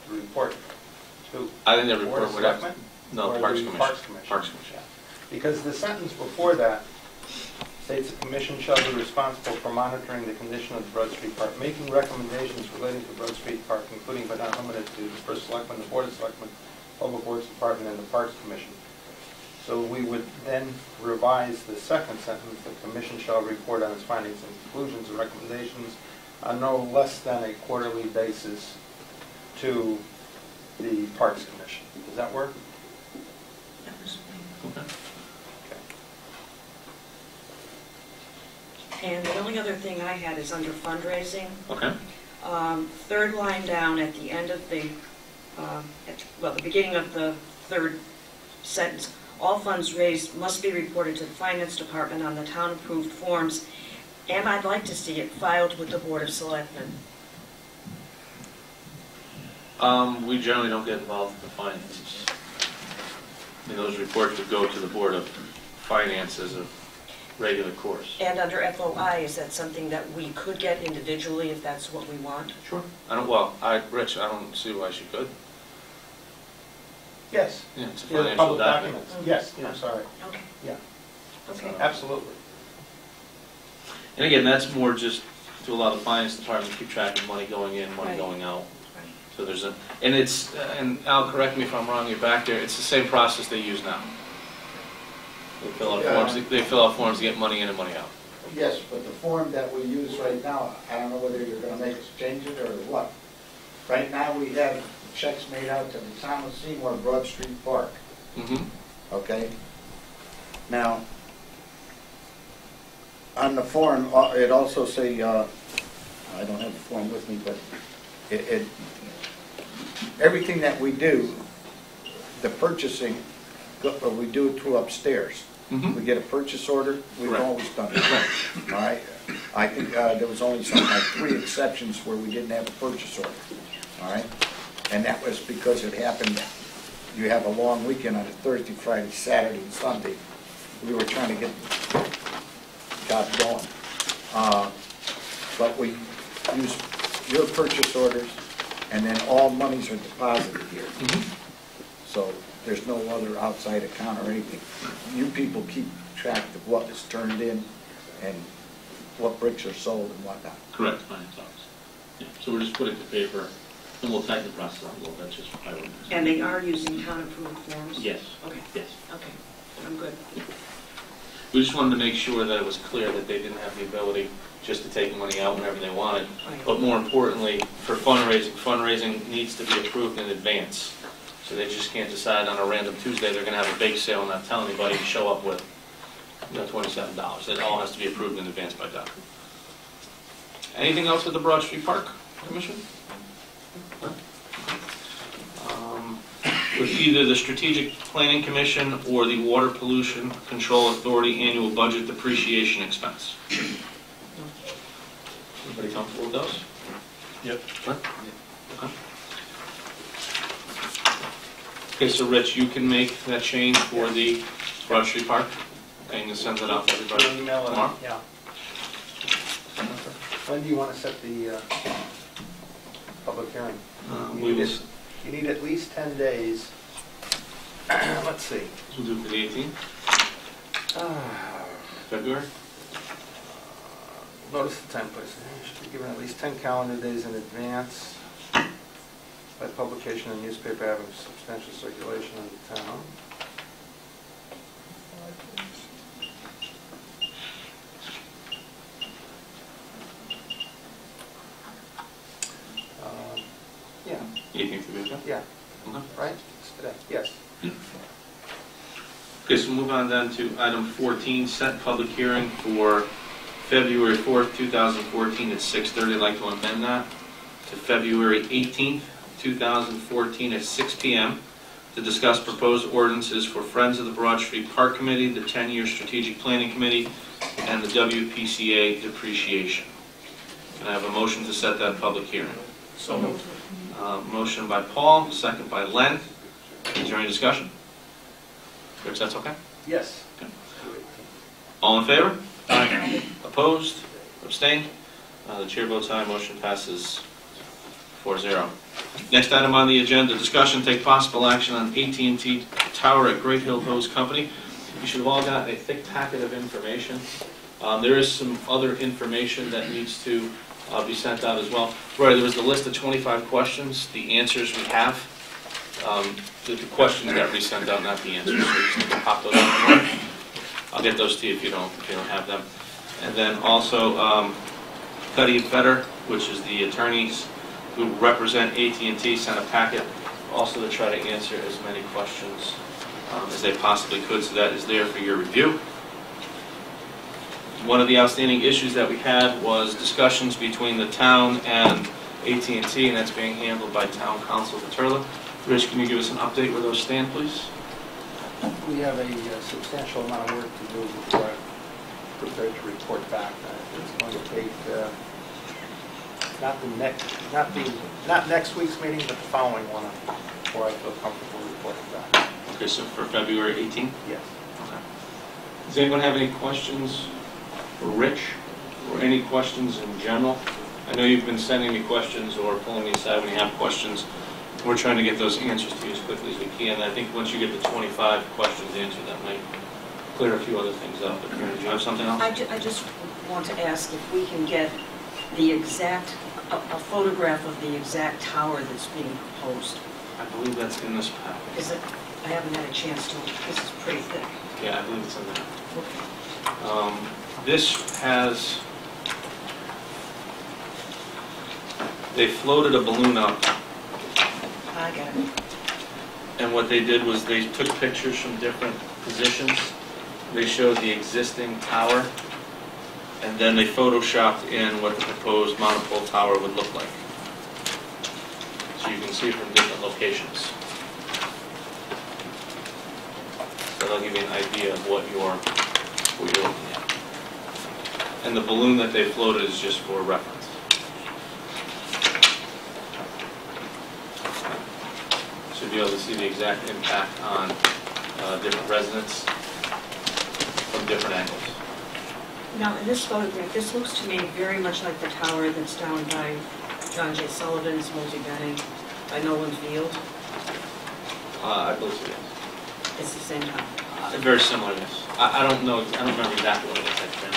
to report to? I think the Board report of would have, Selectmen? no, Or the Parks the Commission. Parks Commission. Parks Commission. Because the sentence before that states the commission shall be responsible for monitoring the condition of the Broad Street Park, making recommendations relating to Broad Street Park, including but not limited to the First Selectman, the Board of Selectmen, Public Works Department, and the Parks Commission. So we would then revise the second sentence, the commission shall report on its findings and conclusions and recommendations on no less than a quarterly basis to the Parks Commission. Does that work? Okay. And the only other thing I had is under fundraising. Okay. Third line down at the end of the, the beginning of the third sentence, all funds raised must be reported to the Finance Department on the town-approved forms, and I'd like to see it filed with the Board of Selectmen. We generally don't get involved in the finances. I mean, those reports would go to the Board of Finance as a regular course. And under FOI, is that something that we could get individually if that's what we want? Sure. Rich, I don't see why she could. Yes. Yeah, it's a Yeah, financial public document. documents. Yes, Yeah. I'm sorry. Okay. Yeah, Okay. absolutely. And again, that's more just to allow the Finance Department to keep track of money going in, money Right. going out. Right. So there's and Al, correct me if I'm wrong, you're back there, it's the same process they use now. They fill out forms to get money in and money out. Yes, but the form that we use right now, I don't know whether you're gonna make us change it or what. Right now, we have checks made out to the town of Seymour, Broad Street Park, Mm-hmm. okay? Now, on the form, it also say, I don't have the form with me, but everything that we do, the purchasing, we do it through upstairs. Mm-hmm. We get a purchase order, we've Correct. always done it. All right? I think there was only something like 3 exceptions where we didn't have a purchase order. All right? And that was because it happened, you have a long weekend on a Thursday, Friday, Saturday, and Sunday. We were trying to get the job going. But we use your purchase orders, and then all monies are deposited here. Mm-hmm. So there's no other outside account or anything. You people keep track of what is turned in and what bricks are sold and whatnot. Correct, Finance Office. Yeah, so we're just putting it to paper, and we'll tighten the process up a little bit, just by ordinance. And they are using town-approved forms? Yes. Okay. Yes. Okay, I'm good. We just wanted to make sure that it was clear that they didn't have the ability just to take money out whenever they wanted. Right. But more importantly, for fundraising needs to be approved in advance. So they just can't decide on a random Tuesday they're going to have a bake sale and not tell anybody and show up with, $27. It all has to be approved in advance by Doc. Anything else with the Broad Street Park Commission? No? with either the Strategic Planning Commission or the Water Pollution Control Authority annual budget depreciation expense. Everybody comfortable with those? Yep. Okay. Okay, so Rich, you can make that change for the Broad Street Park, and you send it out to everybody Email it, tomorrow? yeah. When do you want to set the public hearing? We will, You need at least 10 days. Let's see. we'll do it for the 18th, February? Notice the time, please. You should be given at least 10 calendar days in advance by publication in newspaper having substantial circulation in the town. Yeah, 18th of April? yeah, Okay. right? It's today, yes. Okay, so move on then to item 14, set public hearing for February 4th, 2014 at 6:30. I'd like to amend that to February 18th, 2014 at 6 p.m. to discuss proposed ordinances for Friends of the Broad Street Park Committee, the 10-year Strategic Planning Committee, and the WPCA depreciation. Can I have a motion to set that public hearing? So moved. Motion by Paul, second by Len. Is there any discussion? Rich, that's okay? Yes. All in favor? Aye. Opposed? Abstained? The chair votes aye, motion passes 4-0. Next item on the agenda, discussion, take possible action on AT&T Tower at Great Hill Hose Company. You should have all gotten a thick packet of information. There is some other information that needs to be sent out as well. Roy, there was the list of 25 questions, the answers we have. The questions got resent out, not the answers. So you just need to pop those out. I'll get those to you if you don't have them. And then also, Cuddy Fetter, which is the attorneys who represent AT&T, sent a packet also to try to answer as many questions as they possibly could. So that is there for your review. One of the outstanding issues that we had was discussions between the town and AT&T, and that's being handled by Town Council Paterla. Rich, can you give us an update where those stand, please? We have a substantial amount of work to do before I'm prepared to report back. It's going to take not next week's meeting, but the following one before I feel comfortable reporting back. Okay, so for February 18th? Yes. Okay. Does anyone have any questions for Rich, or any questions in general? I know you've been sending me questions or pulling me aside when you have questions. We're trying to get those answers to you as quickly as we can. I think once you get the 25 questions answered, that might clear a few other things up. But did you have something else? I just want to ask if we can get the exact, a photograph of the exact tower that's being proposed. I believe that's in this packet. Is it? I haven't had a chance to. This is pretty thick. Yeah, I believe it's in there. Okay. This has, they floated a balloon up, I got it. and what they did was they took pictures from different positions. They showed the existing tower, and then they photoshopped in what the proposed monopole tower would look like. So you can see from different locations. So that'll give you an idea of what you're looking at. And the balloon that they floated is just for reference. So you'll be able to see the exact impact on different residents from different angles. Now, in this photograph, this looks to me very much like the tower that's down by John J. Sullivan's multi-betting by Nolan Field. I believe so, yes. It's the same tower. Very similar, yes. I don't know, I don't remember exactly what it looks like.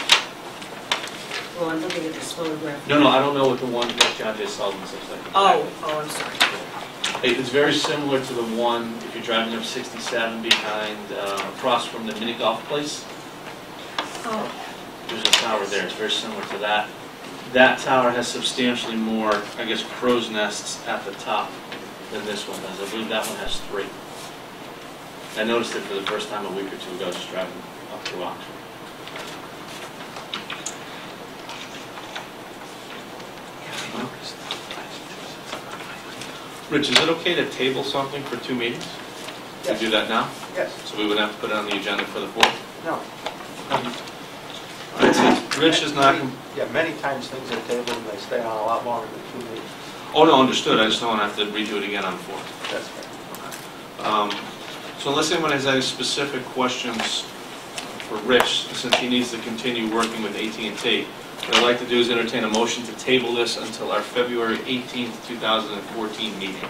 Well, I'm looking at this photograph. No, I don't know what the one that John J. Sullivan's looks like. Oh, I'm sorry. It's very similar to the one, if you're driving up 67 behind, across from the mini golf place. Oh. There's a tower there, it's very similar to that. That tower has substantially more, I guess, crow's nests at the top than this one does. I believe that one has 3. I noticed it for the first time a week or two ago, just driving up through Oxford. Rich, is it okay to table something for 2 meetings? we do that now? Yes. So we would have to put it on the agenda for the 4th? No. All right, since Rich is not... Yeah, many times things are tabled and they stay on a lot longer than 2 weeks. Oh, no, understood. I just don't want to have to redo it again on the 4th. That's fair. So unless anyone has any specific questions for Rich, since he needs to continue working with AT&T, what I'd like to do is entertain a motion to table this until our February 18th, 2014 meeting.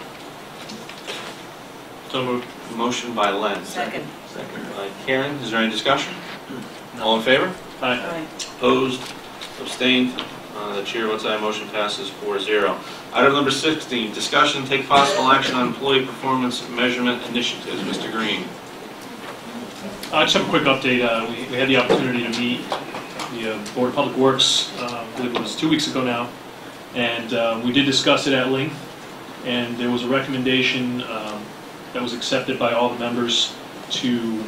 So moved. Motion by Len. Second. Second by Karen. Is there any discussion? All in favor? Aye. Aye. Opposed? Abstained? The chair votes aye. Motion passes 4-0. Item number 16, discussion and take possible action on employee performance measurement initiatives. Mr. Green. Just have a quick update. We had the opportunity to meet the Board of Public Works, I believe it was 2 weeks ago now, and we did discuss it at length, and there was a recommendation that was accepted by all the members to,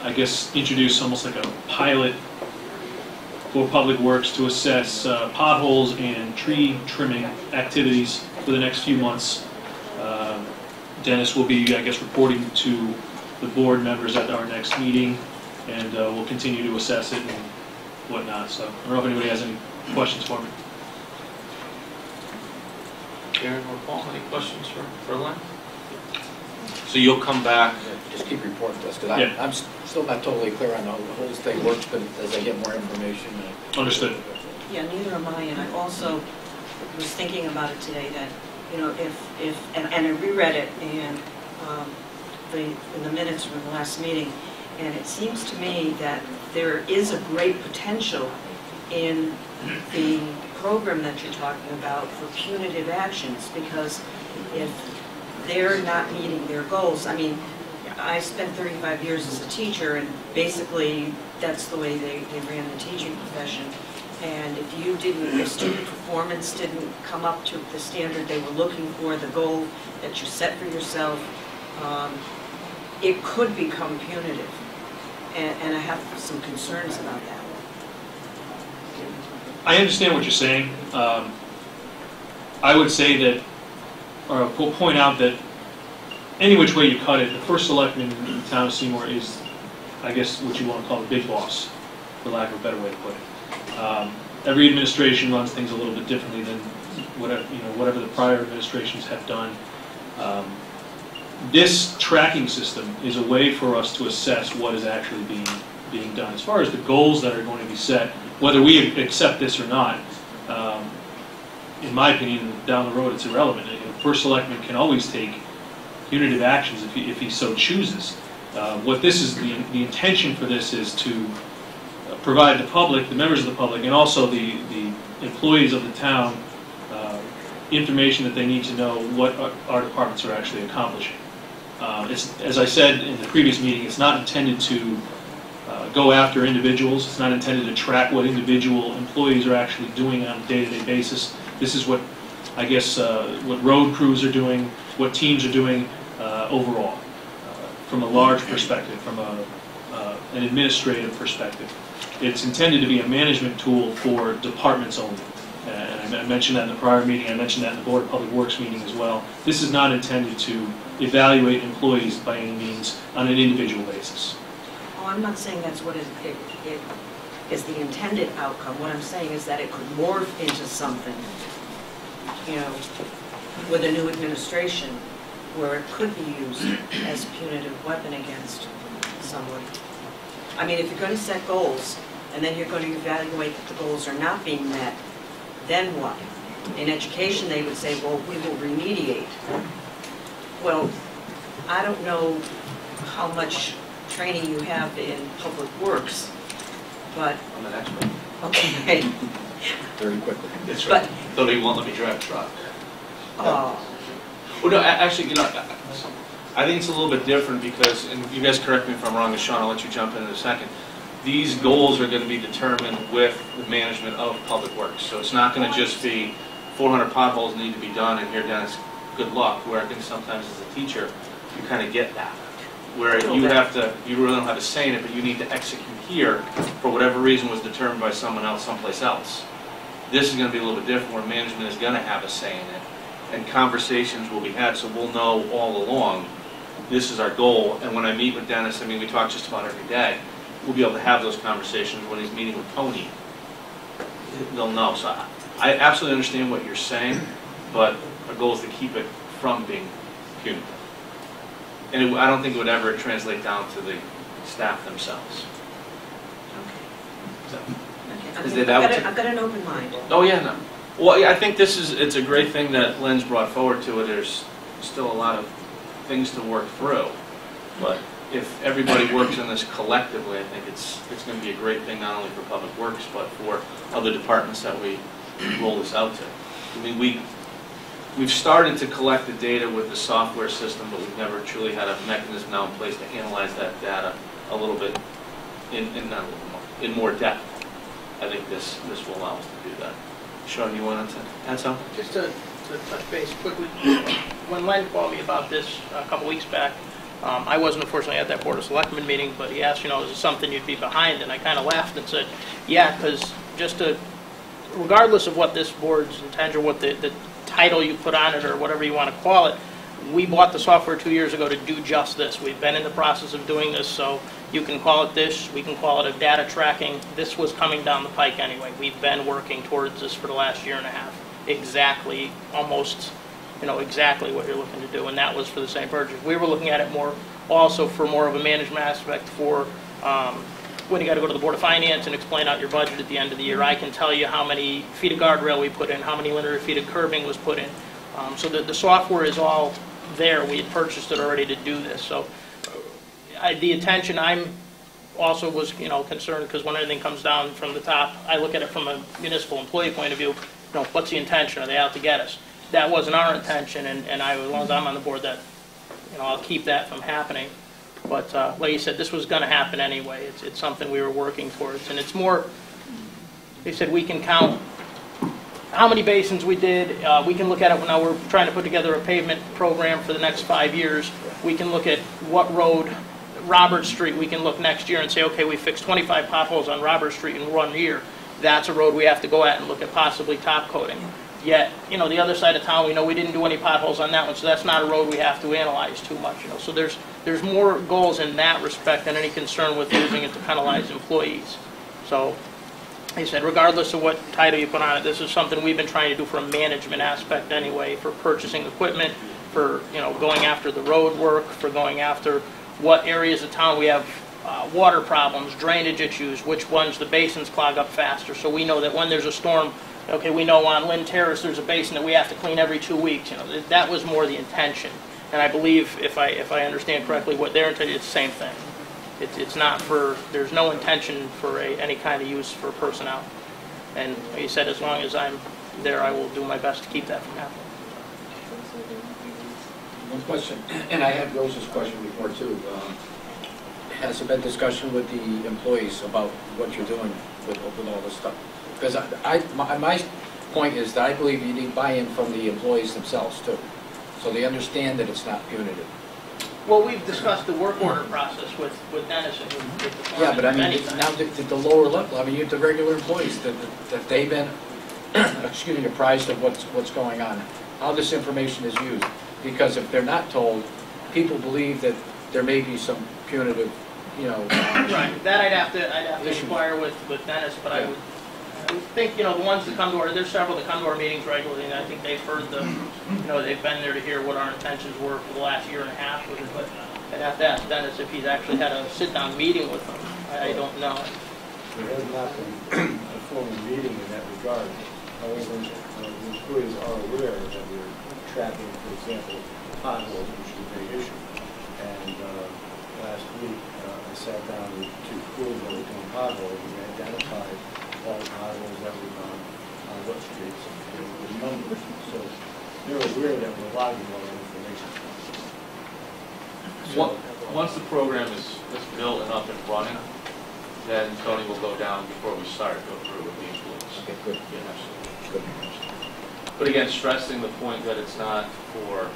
I guess, introduce almost like a pilot for Public Works to assess potholes and tree trimming activities for the next few months. Dennis will be, I guess, reporting to the board members at our next meeting, and we'll continue to assess it and whatnot. So I don't know if anybody has any questions for me. Karen or Paul, any questions for Len? So you'll come back. Just keep reporting to us, because Yeah. I'm still not totally clear on how the whole thing works, but as I get more information. Understood. Yeah, neither am I, and I also was thinking about it today that, you know, and I reread it and in the minutes from the last meeting, and it seems to me that there is a great potential in the program that you're talking about for punitive actions, because if they're not meeting their goals, I mean, I spent 35 years as a teacher, and basically that's the way they ran the teaching profession. And if student performance didn't come up to the standard they were looking for, the goal that you set for yourself, it could become punitive. And I have some concerns about that. I understand what you're saying. I would say that, or we'll point out that any which way you cut it, the first selectman in the town of Seymour is, I guess, what you want to call the big boss, for lack of a better way to put it. Every administration runs things a little bit differently than whatever the prior administrations have done. This tracking system is a way for us to assess what is actually being done. As far as the goals that are going to be set, whether we accept this or not, in my opinion, down the road it's irrelevant. The first selectman can always take punitive actions if he so chooses. What this is, the intention for this is to provide the public, the members of the public, and also the employees of the town information that they need to know what our departments are actually accomplishing. As I said in the previous meeting, it's not intended to go after individuals. It's not intended to track what individual employees are actually doing on a day-to-day basis. This is what, I guess, what road crews are doing, what teams are doing overall, from a large perspective, from an administrative perspective. It's intended to be a management tool for departments only. And I mentioned that in the prior meeting. I mentioned that in the Board of Public Works meeting as well. This is not intended to evaluate employees by any means on an individual basis. Oh, I'm not saying that's what it is the intended outcome. What I'm saying is that it could morph into something, you know, with a new administration, where it could be used as a punitive weapon against somebody. I mean, if you're going to set goals, and then you're going to evaluate that the goals are not being met, then what? In education, they would say, well, we will remediate. Well, I don't know how much training you have in public works, but... I'm an expert. Okay. Very quickly. That's right. Though he won't let me drive a truck. Well, no, actually, you know, I think it's a little bit different because, and you guys correct me if I'm wrong, and Sean, I'll let you jump in a second. These goals are going to be determined with the management of Public Works. So it's not going to just be 400 potholes need to be done, and here, Dennis, good luck. Where I think sometimes as a teacher, you kind of get that. Where you really don't have a say in it, but you need to execute here for whatever reason was determined by someone else someplace else. This is going to be a little bit different where management is going to have a say in it, and conversations will be had, so we'll know all along this is our goal, and when I meet with Dennis, I mean, we talk just about every day, we'll be able to have those conversations. When he's meeting with Tony, they'll know. So I absolutely understand what you're saying, but our goal is to keep it from being punitive. And I don't think it would ever translate down to the staff themselves. So, I've got an open mind. oh yeah, no. Well, yeah, I think it's a great thing that Lynn's brought forward to it. There's still a lot of things to work through, but if everybody works in this collectively, I think it's going to be a great thing not only for Public Works but for other departments that we roll this out to. I mean, we've started to collect the data with the software system, but we've never truly had a mechanism now in place to analyze that data a little bit in more depth. I think this will allow us to do that. Sean, you wanted to add something? Just to touch base quickly, when Len called me about this a couple weeks back, I wasn't unfortunately at that Board of Selectmen meeting, but he asked, is it something you'd be behind? And I kind of laughed and said, yeah, because regardless of what this board's intention, what the title you put on it or whatever you want to call it, we bought the software 2 years ago to do just this. We've been in the process of doing this, so you can call it this, we can call it a data tracking. This was coming down the pike anyway. We've been working towards this for the last year and a half. Exactly, almost, exactly what you're looking to do, and that was for the same purchase. We were looking at it also for more of a management aspect for when you got to go to the Board of Finance and explain out your budget at the end of the year. I can tell you how many feet of guardrail we put in, how many linear feet of curbing was put in. So the software is all there. We had purchased it already to do this. So the attention, I'm also was concerned because when anything comes down from the top, I look at it from a municipal employee point of view. What's the intention? Are they out to get us? That wasn't our intention, and as long as I'm on the board, that I'll keep that from happening. But like you said, this was going to happen anyway. It's something we were working towards, and it's more. They said we can count how many basins we did. We can look at it now. We're trying to put together a pavement program for the next 5 years. We can look at what road, Robert Street. We can look next year and say, okay, we fixed 25 potholes on Robert Street in 1 year. That's a road we have to go at and look at possibly top coating. Yet, the other side of town, we know we didn't do any potholes on that one, so that's not a road we have to analyze too much. So there's more goals in that respect than any concern with using it to penalize employees. So, like I said, regardless of what title you put on it, this is something we've been trying to do for a management aspect anyway, for purchasing equipment, for going after the road work, for going after what areas of town we have water problems, drainage issues, which ones the basins clog up faster. So we know that when there's a storm, okay, we know on Lynn Terrace there's a basin that we have to clean every 2 weeks. That was more the intention. And I believe, if I understand correctly, what their intention is the same thing. It's not for, there's no intention for any kind of use for personnel. And like you said, as long as I'm there, I will do my best to keep that from happening. One question, and I had Rose's question before too. Has there been discussion with the employees about what you're doing with all this stuff? Because my point is that I believe you need buy-in from the employees themselves too, so they understand that it's not punitive. Well, we've discussed the work order process with Dennis and with the foreman. Yeah, but I mean, now the lower level, I mean, you have the regular employees, that they've been, apprised of what's going on, how this information is used. Because if they're not told, people believe that there may be some punitive, right. That I'd have to inquire with Dennis, but yeah. I would think, the ones that come to our, there's several that come to our meetings regularly, and I think they've heard they've been there to hear what our intentions were for the last year and a half with it, but I'd have to ask Dennis if he's actually had a sit-down meeting with them. I don't know. There has not been a formal meeting in that regard. However, the employees are aware that we're tracking, for example, potholes, which is a big issue. And last week, I sat down with 2 crews that were doing potholes, and we identified all the potholes that were done on what streets, and the numbers. So they're aware that we're logging all that information. So, once the program is built and up and running, then Tony will go down before we start, go through with the employees. Okay, good. Yeah, absolutely. Good. But again, stressing the point that it's not for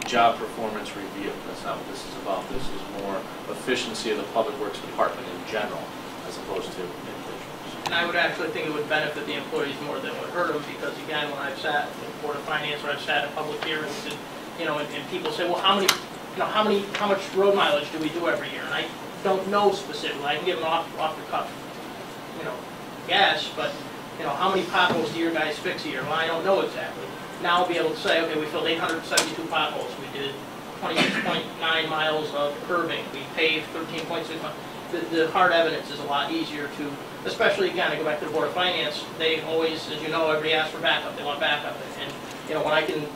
job performance review. That's not what this is about. This is more efficiency of the Public Works Department in general, as opposed to individuals. And I would actually think it would benefit the employees more than it would hurt them, because again, when I've sat in the Board of Finance or I've sat in public hearings, and and people say, well, how many how much road mileage do we do every year? And I don't know specifically. I can give an off the cuff, guess, but how many potholes do your guys fix a year? Well, I don't know exactly. Now I'll be able to say, okay, we filled 872 potholes. We did 26.9 miles of curving. We paved 13.6 miles. The hard evidence is a lot easier to, especially again, I go back to the Board of Finance. They always, as you know, everybody asks for backup. They want backup, and when I can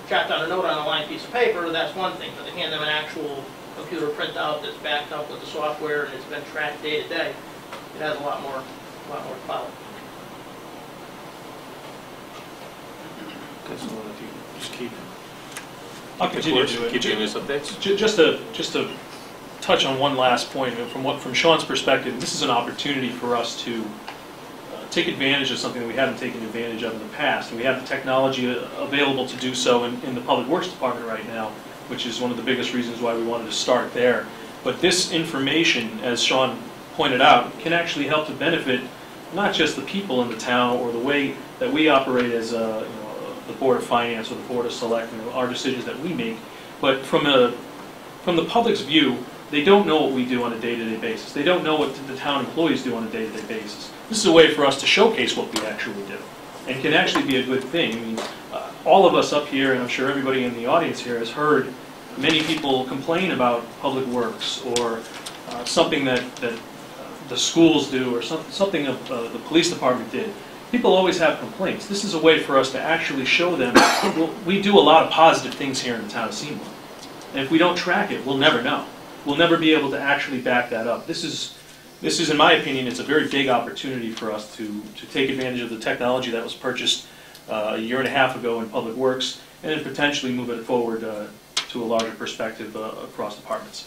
jot down a note on a lined piece of paper, that's one thing. But to hand them an actual computer printout that's backed up with the software and it's been tracked day to day, it has a lot more clout. Okay, so if you just keep. I'll continue to do it. Keep giving us updates. Just to touch on one last point, from Sean's perspective, this is an opportunity for us to take advantage of something that we haven't taken advantage of in the past. And we have the technology available to do so in the Public Works Department right now, which is one of the biggest reasons why we wanted to start there. But this information, as Sean pointed out, can actually help to benefit not just the people in the town or the way that we operate as the Board of Finance or the Board of Selectmen, our decisions that we make, but from the public's view, they don't know what we do on a day-to-day basis. They don't know what the town employees do on a day-to-day basis. This is a way for us to showcase what we actually do, and can actually be a good thing. I mean, all of us up here, and I'm sure everybody in the audience here has heard many people complain about public works or something that the schools do or something the police department did. People always have complaints. This is a way for us to actually show them we do a lot of positive things here in the town of Seymour. And if we don't track it, we'll never know. We'll never be able to actually back that up. This is, in my opinion, it's a very big opportunity for us to take advantage of the technology that was purchased a year and a half ago in Public Works, and then potentially move it forward to a larger perspective across departments.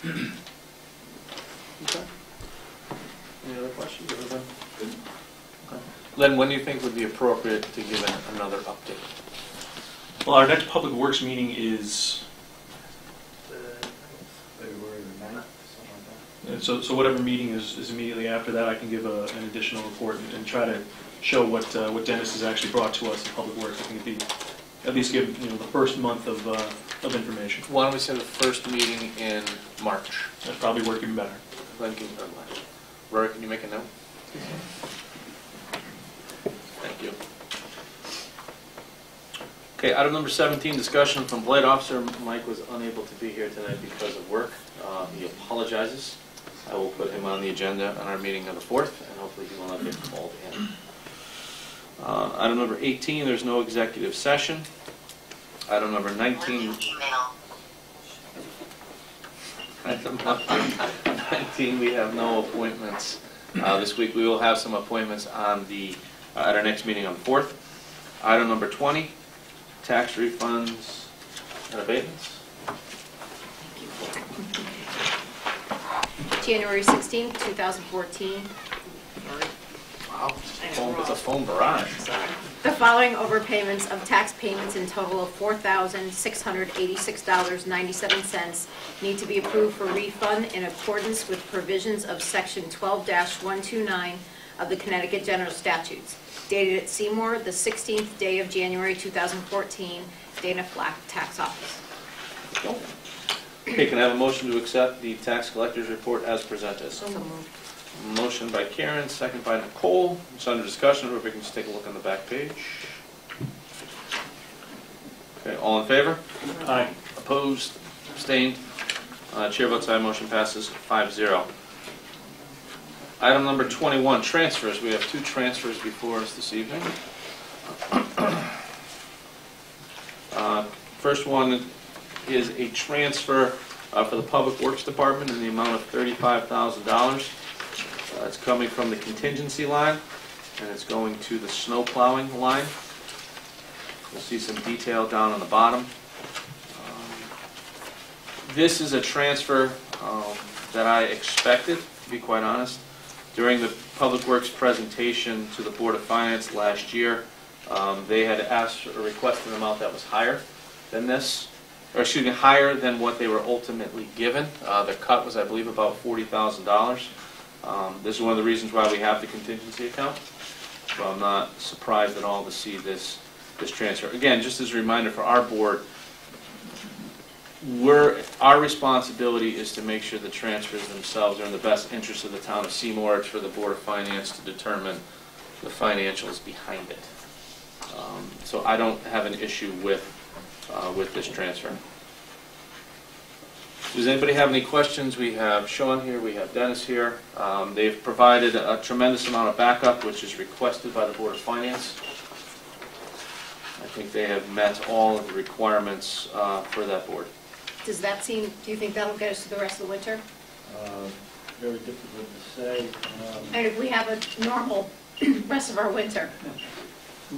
Okay. Any other questions? Everybody good? Okay. Len, when do you think would be appropriate to give another update? Well, our next Public Works meeting is February the 9th, something like that. so whatever meeting is immediately after that, I can give an additional report and try to show what Dennis has actually brought to us in Public Works. I think it'd be at least give the first month of information. Why don't we say the first meeting in March? That'd probably work even better. Rory, can you make a note? Thank you. Okay, item number 17, discussion from Blight Officer. Mike was unable to be here tonight because of work. He apologizes. I will put him on the agenda on our meeting on the 4th, and hopefully he will not get called in. Item number 18, there's no executive session. Item number 19. Item number 19, we have no appointments. This week we will have some appointments on at our next meeting on the 4th. Item number 20, tax refunds and abatements. January 16th, 2014. Wow, it's a phone barrage. The following overpayments of tax payments in total of $4,686.97 need to be approved for refund in accordance with provisions of Section 12-129 of the Connecticut General Statutes. Dated at Seymour, the 16th day of January 2014, Dana Flack, Tax Office. Okay, can I have a motion to accept the tax collector's report as presented? So moved. Motion by Karen, second by Nicole. It's under discussion, or if we can just take a look on the back page. Okay, all in favor? Aye. Opposed? Abstained? Chair votes aye, motion passes 5-0. Item number 21, transfers. We have two transfers before us this evening. First one is a transfer for the Public Works Department in the amount of $35,000. It's coming from the contingency line, and it's going to the snow plowing line. You'll see some detail down on the bottom. This is a transfer that I expected, to be quite honest. During the Public Works presentation to the Board of Finance last year, they had asked or requested an amount that was higher than this, or excuse me, higher than what they were ultimately given. The cut was, I believe, about $40,000. This is one of the reasons why we have the contingency account. So I'm not surprised at all to see this transfer. Again, just as a reminder for our board, Our responsibility is to make sure the transfers themselves are in the best interest of the town of Seymour. It's for the Board of Finance to determine the financials behind it. So I don't have an issue with this transfer. Does anybody have any questions? We have Sean here, we have Dennis here. They've provided a tremendous amount of backup, which is requested by the Board of Finance. I think they have met all of the requirements for that board. Does that seem, do you think that'll get us to the rest of the winter? Very difficult to say. And if we have a normal rest of our winter?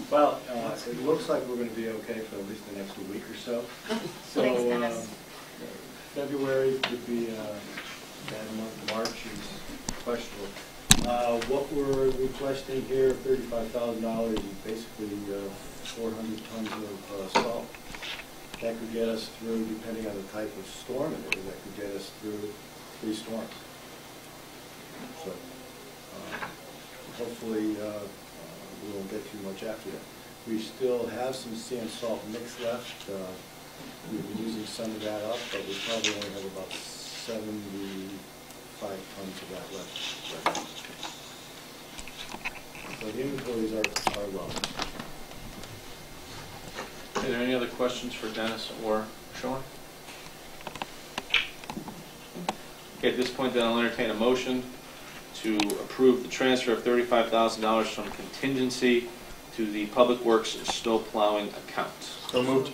Well, it looks like we're going to be okay for at least the next week or so. Thanks, Dennis. February could be a bad month. March is questionable. What we're requesting here, $35,000, is basically 400 tons of salt. That could get us through, depending on the type of storm it is, that could get us through 3 storms. So hopefully we won't get too much after that. We still have some sand salt mix left. We've been using some of that up, but we probably only have about 75 tons of that left right now. So the inventories are low. Are there any other questions for Dennis or Sean? Okay, at this point, then I'll entertain a motion to approve the transfer of $35,000 from contingency to the Public Works snow plowing account. So moved.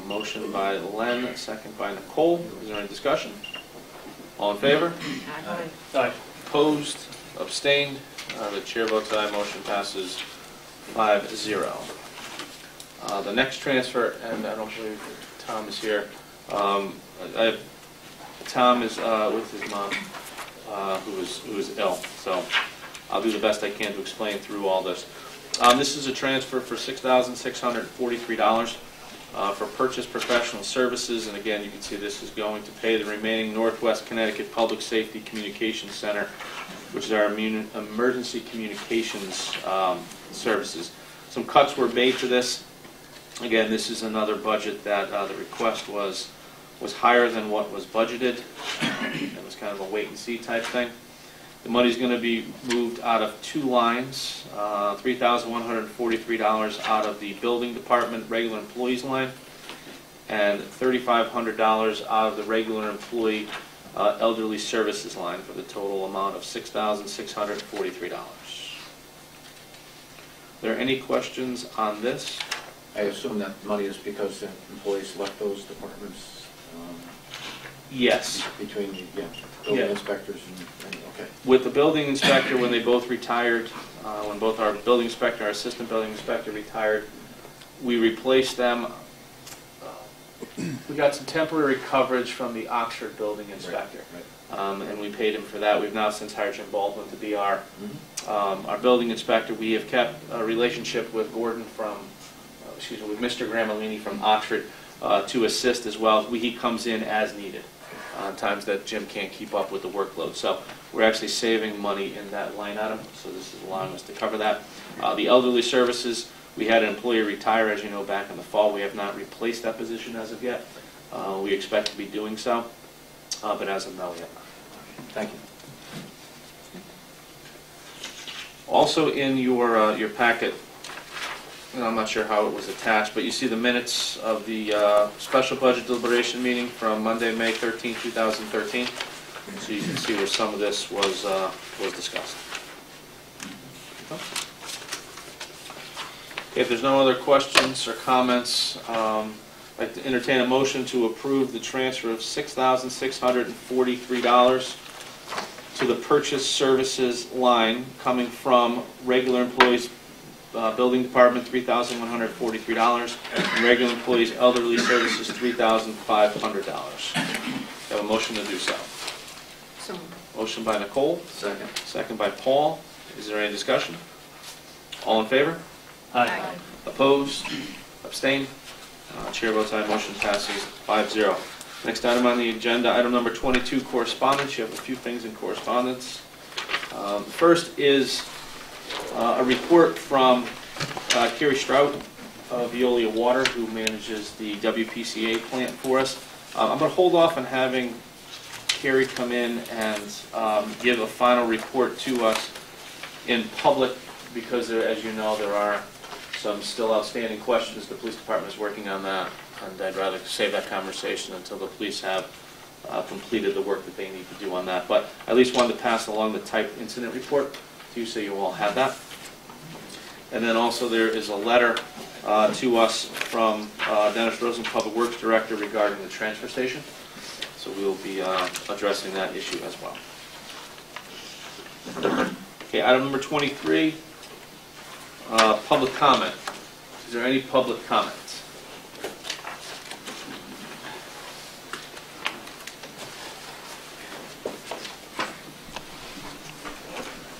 Motion by Len, second by Nicole. Is there any discussion? All in favor? Aye. Aye. Opposed? Abstained? The chair votes aye. Motion passes 5-0. The next transfer, and I don't believe Tom is here. Tom is with his mom, who is ill. So I'll do the best I can to explain through all this. This is a transfer for $6,643 for purchase professional services, and again, you can see this is going to pay the remaining Northwest Connecticut Public Safety Communications Center, which is our emergency communications services. Some cuts were made to this. Again, this is another budget that the request was higher than what was budgeted. It was kind of a wait-and-see type thing. The money's going to be moved out of 2 lines, $3,143 out of the building department regular employees line, and $3,500 out of the regular employee elderly services line for the total amount of $6,643. Are there any questions on this? I assume that money is because the employees left those departments? Yes. Between the building inspectors and, okay. With the building inspector, when they both retired, when both our building inspector and our assistant building inspector retired, we replaced them. We got some temporary coverage from the Oxford building inspector, right. And we paid him for that. We've now since hired Jim Baldwin to be our building inspector. We have kept a relationship with Gordon from, with Mr. Gramellini from Oxford to assist as well. He comes in as needed on times that Jim can't keep up with the workload. So we're actually saving money in that line item, so this is allowing us to cover that. The elderly services, we had an employee retire, as you know, back in the fall. We have not replaced that position as of yet. We expect to be doing so, but as of now, we have not. Thank you. Also in your packet, and I'm not sure how it was attached, but you see the minutes of the special budget deliberation meeting from Monday, May 13, 2013. So you can see where some of this was discussed. Okay, if there's no other questions or comments, I'd like to entertain a motion to approve the transfer of $6,643 to the purchase services line coming from regular employees building department, $3,143, and regular employees elderly services, $3,500. Have a motion to do so. Motion by Nicole. Second. Second by Paul. Is there any discussion? All in favor? Aye. Opposed? Abstained? Chair votes aye. Motion passes 5-0. Next item on the agenda, item number 22, correspondence. You have a few things in correspondence. First is a report from Carrie Strout of Veolia Water, who manages the WPCA plant for us. I'm going to hold off on having Carrie come in and give a final report to us in public because, as you know, there are some still outstanding questions. The police department is working on that, and I'd rather save that conversation until the police have completed the work that they need to do on that. But I at least wanted to pass along the type incident report to you so you all have that. And then also there is a letter to us from Dennis Rosen, Public Works Director, regarding the transfer station. So we will be addressing that issue as well. Okay, item number 23, public comment. Is there any public comments?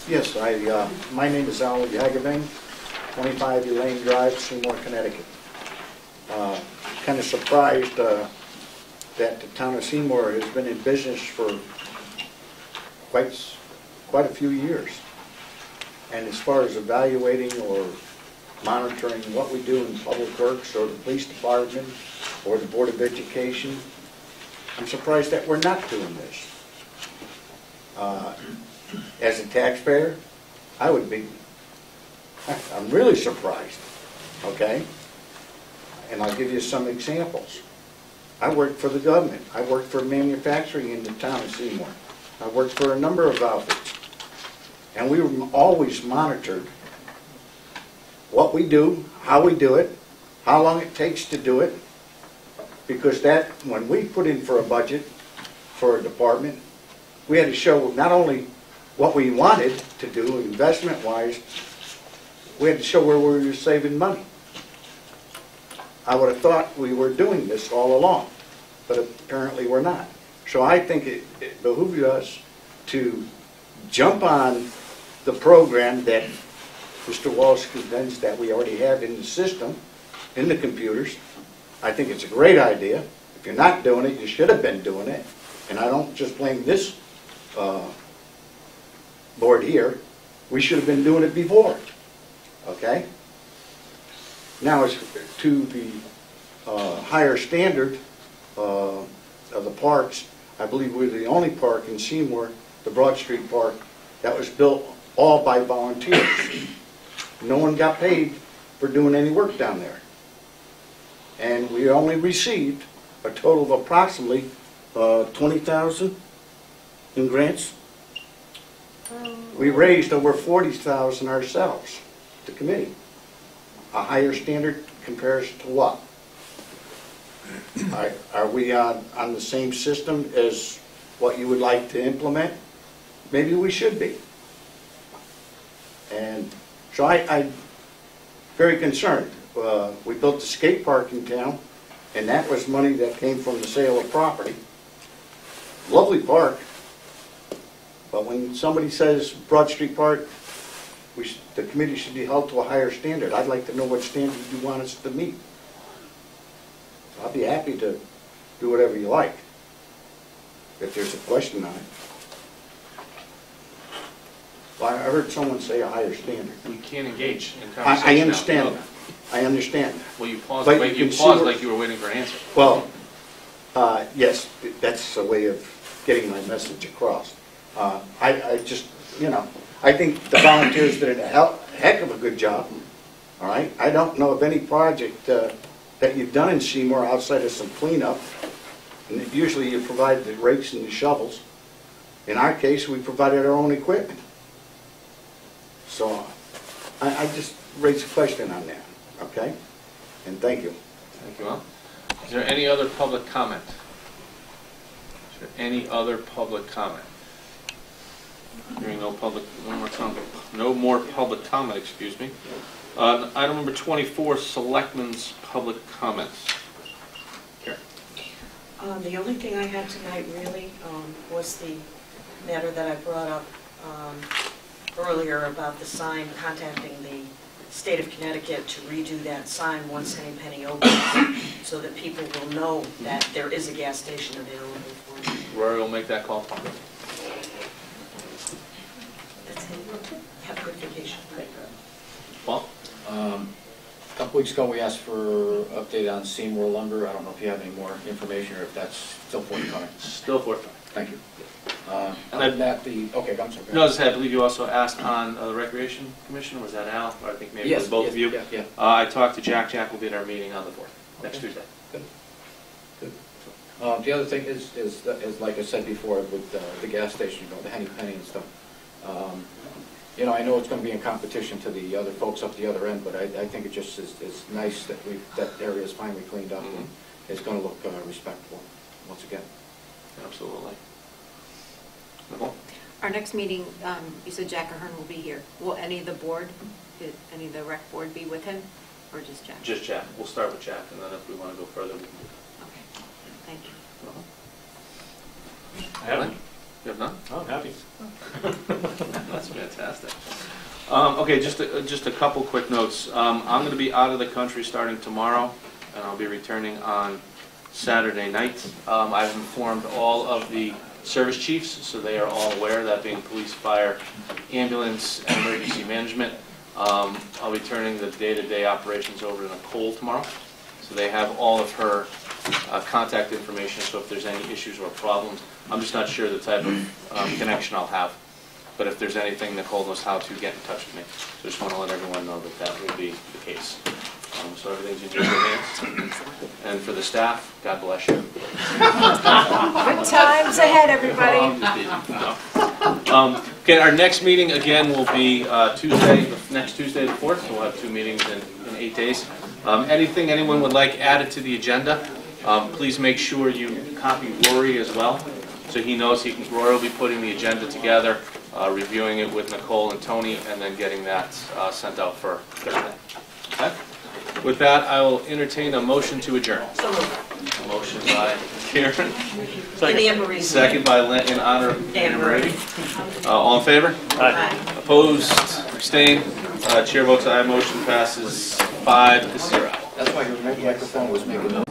Yes, my name is Al Yagaving, 25 Elaine Drive, Seymour, Connecticut. Kind of surprised that the town of Seymour has been in business for quite a few years. And as far as evaluating or monitoring what we do in Public Works or the Police Department or the Board of Education, I'm surprised that we're not doing this. As a taxpayer, I'm really surprised, okay? And I'll give you some examples. I worked for the government. I worked for manufacturing in the town of Seymour. I worked for a number of outfits. And we were always monitored what we do, how we do it, how long it takes to do it, because that, when we put in for a budget for a department, we had to show not only what we wanted to do investment-wise, we had to show where we were saving money. I would have thought we were doing this all along, but apparently we're not. So I think it behooves us to jump on the program that Mr. Walsh condensed that we already have in the system, in the computers. I think it's a great idea. If you're not doing it, you should have been doing it. And I don't just blame this board here. We should have been doing it before. Okay? Now, as to the higher standard of the parks, I believe we're the only park in Seymour, the Broad Street Park, that was built all by volunteers. No one got paid for doing any work down there. And we only received a total of approximately $20,000 in grants. We raised over $40,000 ourselves, the committee. A higher standard compares to what? Are we on the same system as what you would like to implement? Maybe we should be. And so I'm very concerned. We built the skate park in town, and that was money that came from the sale of property. Lovely park. But when somebody says Broad Street Park, the committee should be held to a higher standard. I'd like to know what standard you want us to meet. So I'll be happy to do whatever you like, if there's a question on it. Well, I heard someone say a higher standard. We can't engage in conversation. I understand that. I understand that. Well, you paused, But like, you you can paused see like you were waiting for an answer. Well, yes, that's a way of getting my message across. I just, I think the volunteers did a heck of a good job, all right? I don't know of any project that you've done in Seymour outside of some cleanup, and usually you provide the rakes and the shovels. In our case, we provided our own equipment. So I just raised a question on that, okay? And thank you. Thank you, Al. Is there any other public comment? Is there any other public comment? Hearing no more public comment, excuse me. Item number 24, Selectmen's public comments. Here. The only thing I had tonight really was the matter that I brought up earlier about the sign, contacting the state of Connecticut to redo that sign once Henny Penny opens, so that people will know that there is a gas station available for them. Rory will make that call. That's it. Have a good vacation. Paul? A couple weeks ago, we asked for update on Seymour lumber. I don't know if you have any more information or if that's still forthcoming. Still forthcoming. Thank you. Other than that, okay, I'm sorry. No, I believe you also asked on the Recreation Commission, or was that Al? Or I think maybe it was both of you. Yeah. I talked to Jack. Jack will be at our meeting on the 4th, next Tuesday. Good. The other thing is like I said before, with the gas station, the Henny Penny and stuff. I know it's going to be in competition to the other folks up the other end, but I think it just is nice that that area is finally cleaned up and it's going to look respectable once again. Absolutely. Nicole? Our next meeting, you said Jack Ahern will be here. Will any of the board, any of the rec board be with him, or just Jack? Just Jack. We'll start with Jack, and then if we want to go further, we can do Okay, thank you. I have you have none? Oh, happy. That's fantastic. Okay, just a couple quick notes. I'm going to be out of the country starting tomorrow, and I'll be returning on Saturday night. I've informed all of the service chiefs, so they are all aware, that being police, fire, ambulance, and emergency management. I'll be turning the day-to-day operations over to Nicole tomorrow, so they have all of her contact information, so if there's any issues or problems, I'm just not sure the type of connection I'll have. But if there's anything, Nicole knows how to get in touch with me. So just want to let everyone know that that will be the case. So everything's in your good hands. And for the staff, God bless you. Good times ahead, everybody. Okay, our next meeting again will be next Tuesday the 4th. So we'll have 2 meetings in 8 days. Anything anyone would like added to the agenda, please make sure you copy Rory as well, so he knows Rory will be putting the agenda together, reviewing it with Nicole and Tony, and then getting that sent out for Thursday. Okay? With that, I will entertain a motion to adjourn. So moved. A motion by Karen. Second. Second by Lynn, in honor of Anne Marie. All in favor? Aye. Opposed? Abstained? Chair votes aye. Motion passes 5-0. That's why your microphone was making